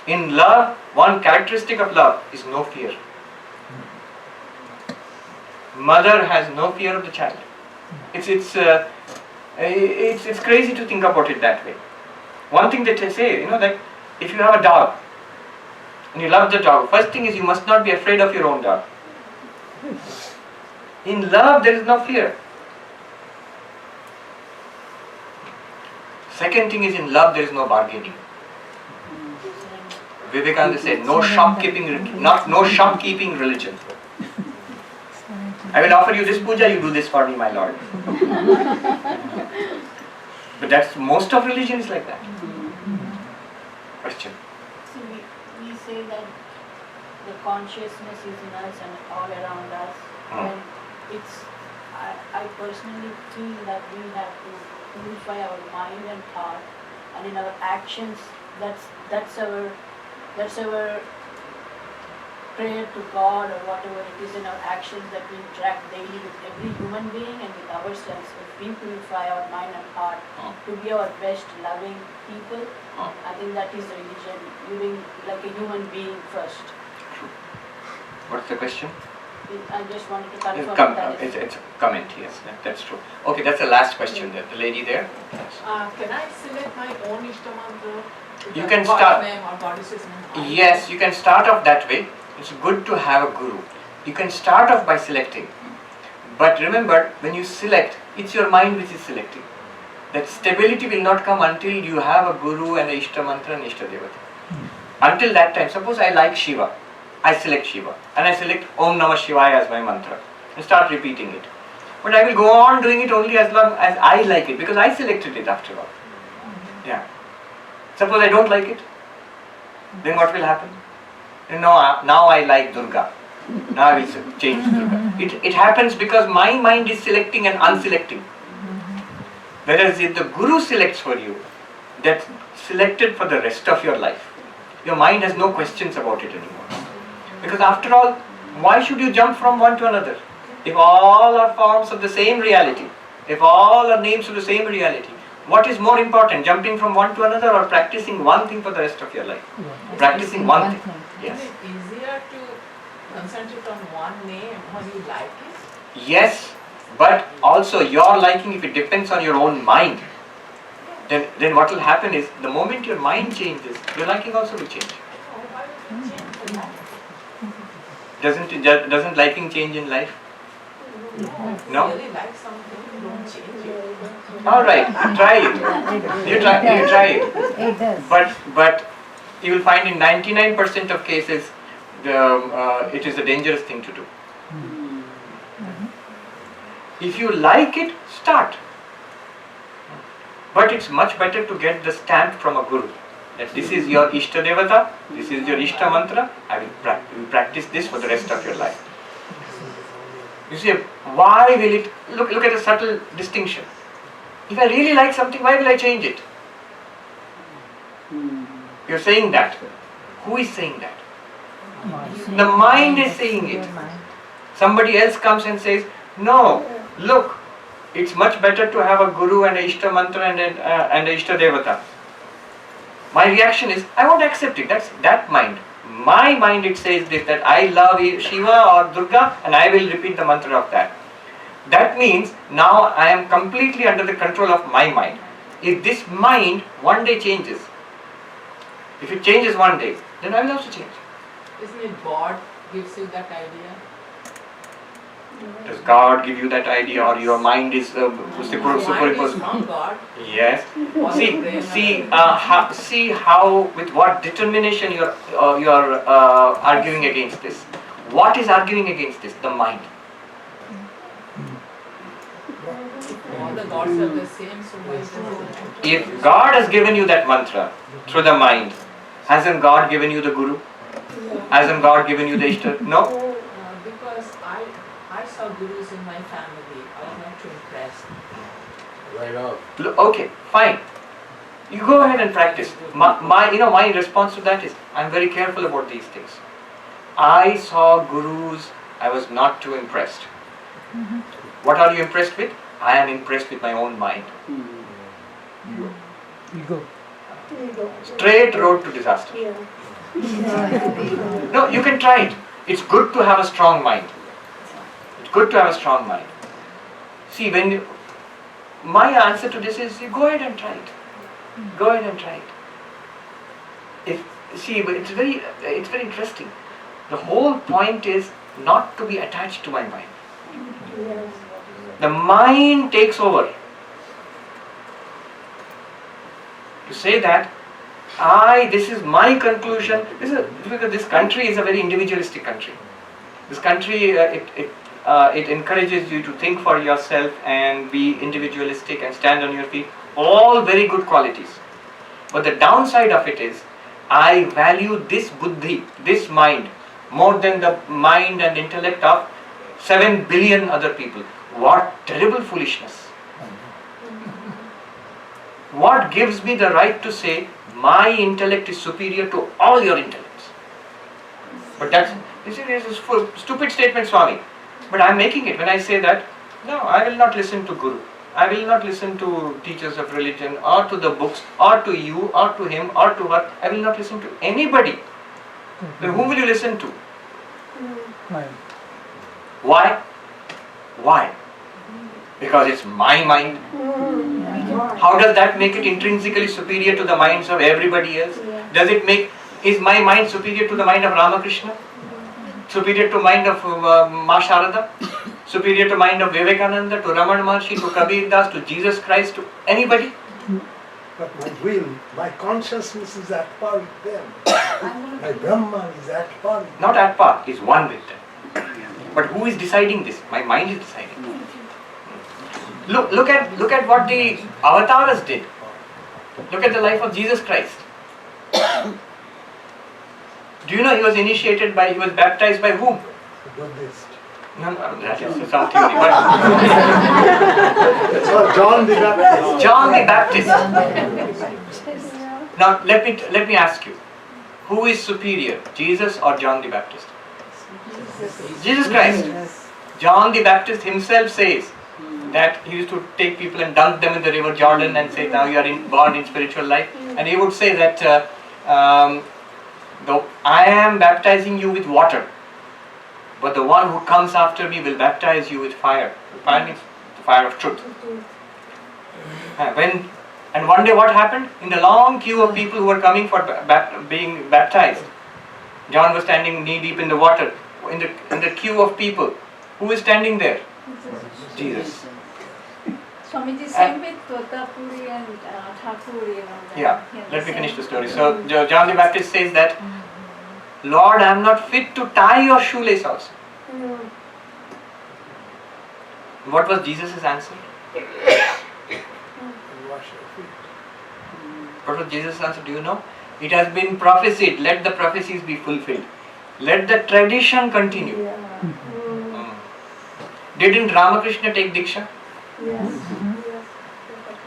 In love, one characteristic of love is no fear. Mother has no fear of the child. It's crazy to think about it that way. One thing that they say, that if you have a dog and you love the dog, first thing is you must not be afraid of your own dog. In love, there is no fear. Second thing is, in love, there is no bargaining. Vivekananda said, no shopkeeping religion. I will offer you this puja, you do this for me, my lord. But that's most of religion is like that. Question. So we say that the consciousness is in us and all around us. And I personally feel that we have to purify our mind and thought, and in our actions, that's our prayer to God, or whatever it is in our actions that we interact daily with every human being and with ourselves. If we purify our mind and heart to be our best loving people, I think that is religion, living like a human being first. True. What's the question? I just wanted to confirm that. It's a comment, yes, that's true. Okay, that's the last question there. The lady there. Yes. Can I select my own Ishtamantra? You can start. Name or goddess's name? Yes, you can start off that way. It's good to have a guru. You can start off by selecting. But remember, when you select, it's your mind which is selecting. That stability will not come until you have a guru and a Ishtamantra and Ishtadevata. Until that time, suppose I like Shiva. I select Shiva and I select Om Namah Shivaya as my mantra and start repeating it. But I will go on doing it only as long as I like it, because I selected it after all. Yeah. Suppose I don't like it, then what will happen? Now I like Durga. Now I will change Durga. It happens because my mind is selecting and unselecting. Whereas if the Guru selects for you, that's selected for the rest of your life. Your mind has no questions about it anymore. Because after all, why should you jump from one to another? If all are forms of the same reality, if all are names of the same reality, what is more important, jumping from one to another or practicing one thing for the rest of your life? Practicing one thing. Yes. Is it easier to concentrate on one name because you like it? Yes, but also your liking, if it depends on your own mind, then what will happen is, the moment your mind changes, your liking also will change. Why would you change the life? Doesn't liking change in life? No? If you really like something, you don't change it. All right, try it. You try it. It does. But you will find in 99% of cases, it is a dangerous thing to do. If you like it, start. But it's much better to get the stamp from a guru. That this is your Ishtadevata, this is your Ishta Mantra, I will practice this for the rest of your life. You see, why will it, look at the subtle distinction. If I really like something, why will I change it? You're saying that. Who is saying that? The mind is saying it. Somebody else comes and says, no, look, it's much better to have a guru and a Ishta Mantra and a Ishta Devata. My reaction is, I won't accept it. That's that mind. My mind, it says this, that I love Shiva or Durga and I will repeat the mantra of that. That means now I am completely under the control of my mind. If this mind one day changes, if it changes one day, then I will also change. Isn't it God gives you that idea? Does God give you that idea, or your mind is superimposed? Mind is from God. Yes. See how with what determination you are arguing against this. What is arguing against this? The mind. All the gods are the same, so why is it? If God has given you that mantra through the mind, hasn't God given you the guru? Hasn't God given you the Ishta? No. Because I saw gurus in my family. I was not too impressed. Right off. Okay, fine. You go ahead and practice. My response to that is, I'm very careful about these things. I saw gurus, I was not too impressed. What are you impressed with? I am impressed with my own mind. Ego. Straight road to disaster. No, you can try it. It's good to have a strong mind. It's good to have a strong mind. See, my answer to this is, you go ahead and try it. Go ahead and try it. But it's very interesting. The whole point is not to be attached to my mind. The mind takes over. To say that, this is my conclusion. Because this country is a very individualistic country. This country, it encourages you to think for yourself and be individualistic and stand on your feet. All very good qualities. But the downside of it is, I value this buddhi, this mind, more than the mind and intellect of 7 billion other people. What terrible foolishness. What gives me the right to say, my intellect is superior to all your intellects? But this is a stupid statement, Swami. But I am making it when I say that, no, I will not listen to Guru. I will not listen to teachers of religion or to the books or to you or to him or to her. I will not listen to anybody. Then whom will you listen to? Why? Why? Because it's my mind. How does that make it intrinsically superior to the minds of everybody else? Is my mind superior to the mind of Ramakrishna? Superior to mind of Ma Sharada? Superior to mind of Vivekananda, to Ramana Maharshi, to Kabir Das, to Jesus Christ, to anybody? But my will, my consciousness is at par with them. My Brahman is at par with them. Not at par, is one with them. But who is deciding this? My mind is deciding. Look at what the avatars did. Look at the life of Jesus Christ. Do you know he was baptized by whom? Buddhist. No, that is some theory. But So John the Baptist. John the Baptist. Now let me ask you, who is superior, Jesus or John the Baptist? Jesus Christ. John the Baptist himself says that he used to take people and dunk them in the river Jordan and say, now you are born in spiritual life. And he would say that, though I am baptizing you with water, but the one who comes after me will baptize you with fire. Fire means the fire of truth. And one day what happened? In the long queue of people who were coming for being baptized, John was standing knee deep in the water. In the queue of people, who is standing there? Jesus. Swamiji, same with Totapuri and Thakuri. Yeah, let me finish the story. So John the Baptist says that, Lord, I am not fit to tie your shoelace also. What was Jesus' answer? What was Jesus' answer? Do you know? It has been prophesied, let the prophecies be fulfilled. Let the tradition continue. Didn't Ramakrishna take Diksha? Yes.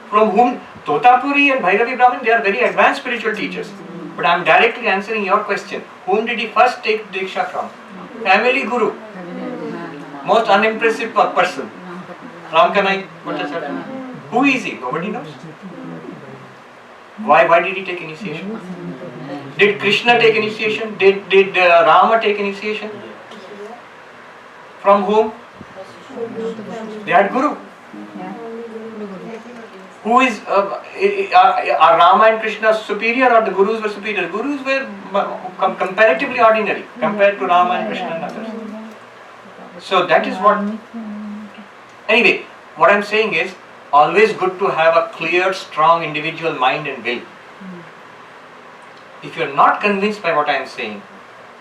From whom? Totapuri and Bhairavi Brahmin, they are very advanced spiritual teachers. But I am directly answering your question. Whom did he first take Diksha from? Family Guru. Most unimpressive person. Ramkanai Bhattacharya. Who is he? Nobody knows. Why did he take initiation? Did Krishna take initiation? Did Rama take initiation? From whom? They had Guru. Who is are Rama and Krishna superior or the Gurus were superior? Gurus were comparatively ordinary compared to Rama and Krishna and others. So that is what. Anyway, what I am saying is always good to have a clear, strong individual mind and will. If you are not convinced by what I am saying,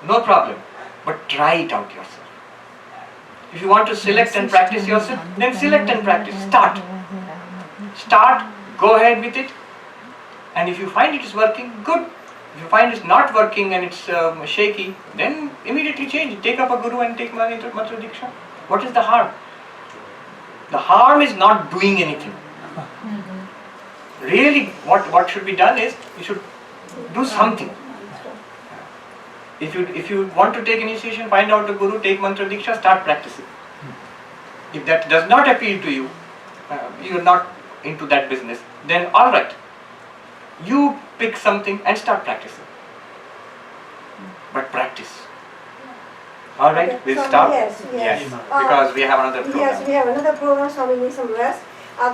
no problem, but try it out yourself. If you want to select and practice yourself, then select and practice. Start, go ahead with it, and if you find it is working, good. If you find it's not working and it's shaky, then immediately change. Take up a guru and take mantra diksha. What is the harm? The harm is not doing anything. Really, what should be done is, you should do something. If you want to take initiation, find out the guru, take mantra diksha, start practicing. If that does not appeal to you, you are not into that business, then all right, you pick something and start practicing. But practice. All right, Okay, we'll Swami, stop. yes. Because we have another program. Yes, we have another program, so we need some rest.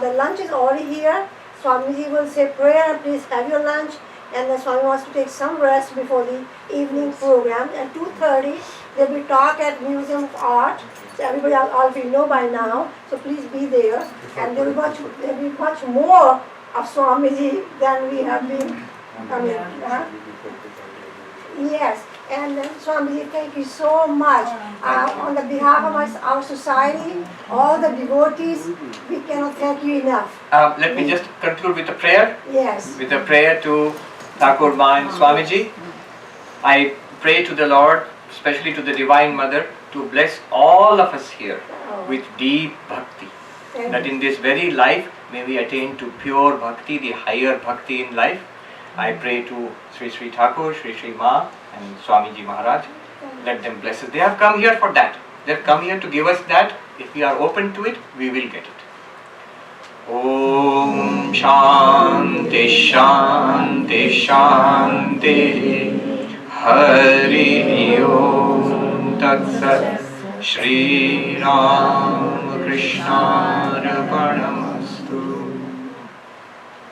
The lunch is already here. Swamiji will say prayer, please have your lunch. And the Swami wants to take some rest before the evening program. At 2:30, there will be talk at Museum of Art. So everybody, all of you know by now, so please be there. And there will be much more of Swamiji than we have been. Yes, and Swamiji, thank you so much. On the behalf of our society, all the devotees, we cannot thank you enough. Let me just conclude with a prayer. Yes. With a prayer to Thakur Ma and Swamiji. I pray to the Lord, especially to the Divine Mother, to bless all of us here with deep bhakti. That in this very life, may we attain to pure bhakti, the higher bhakti in life. I pray to Sri Sri Thakur, Sri Sri Ma and Swamiji Maharaj. Let them bless us. They have come here for that. They have come here to give us that. If we are open to it, we will get it. Om Shanti Shanti Shanti Hari Om Tat Sat Shri Ram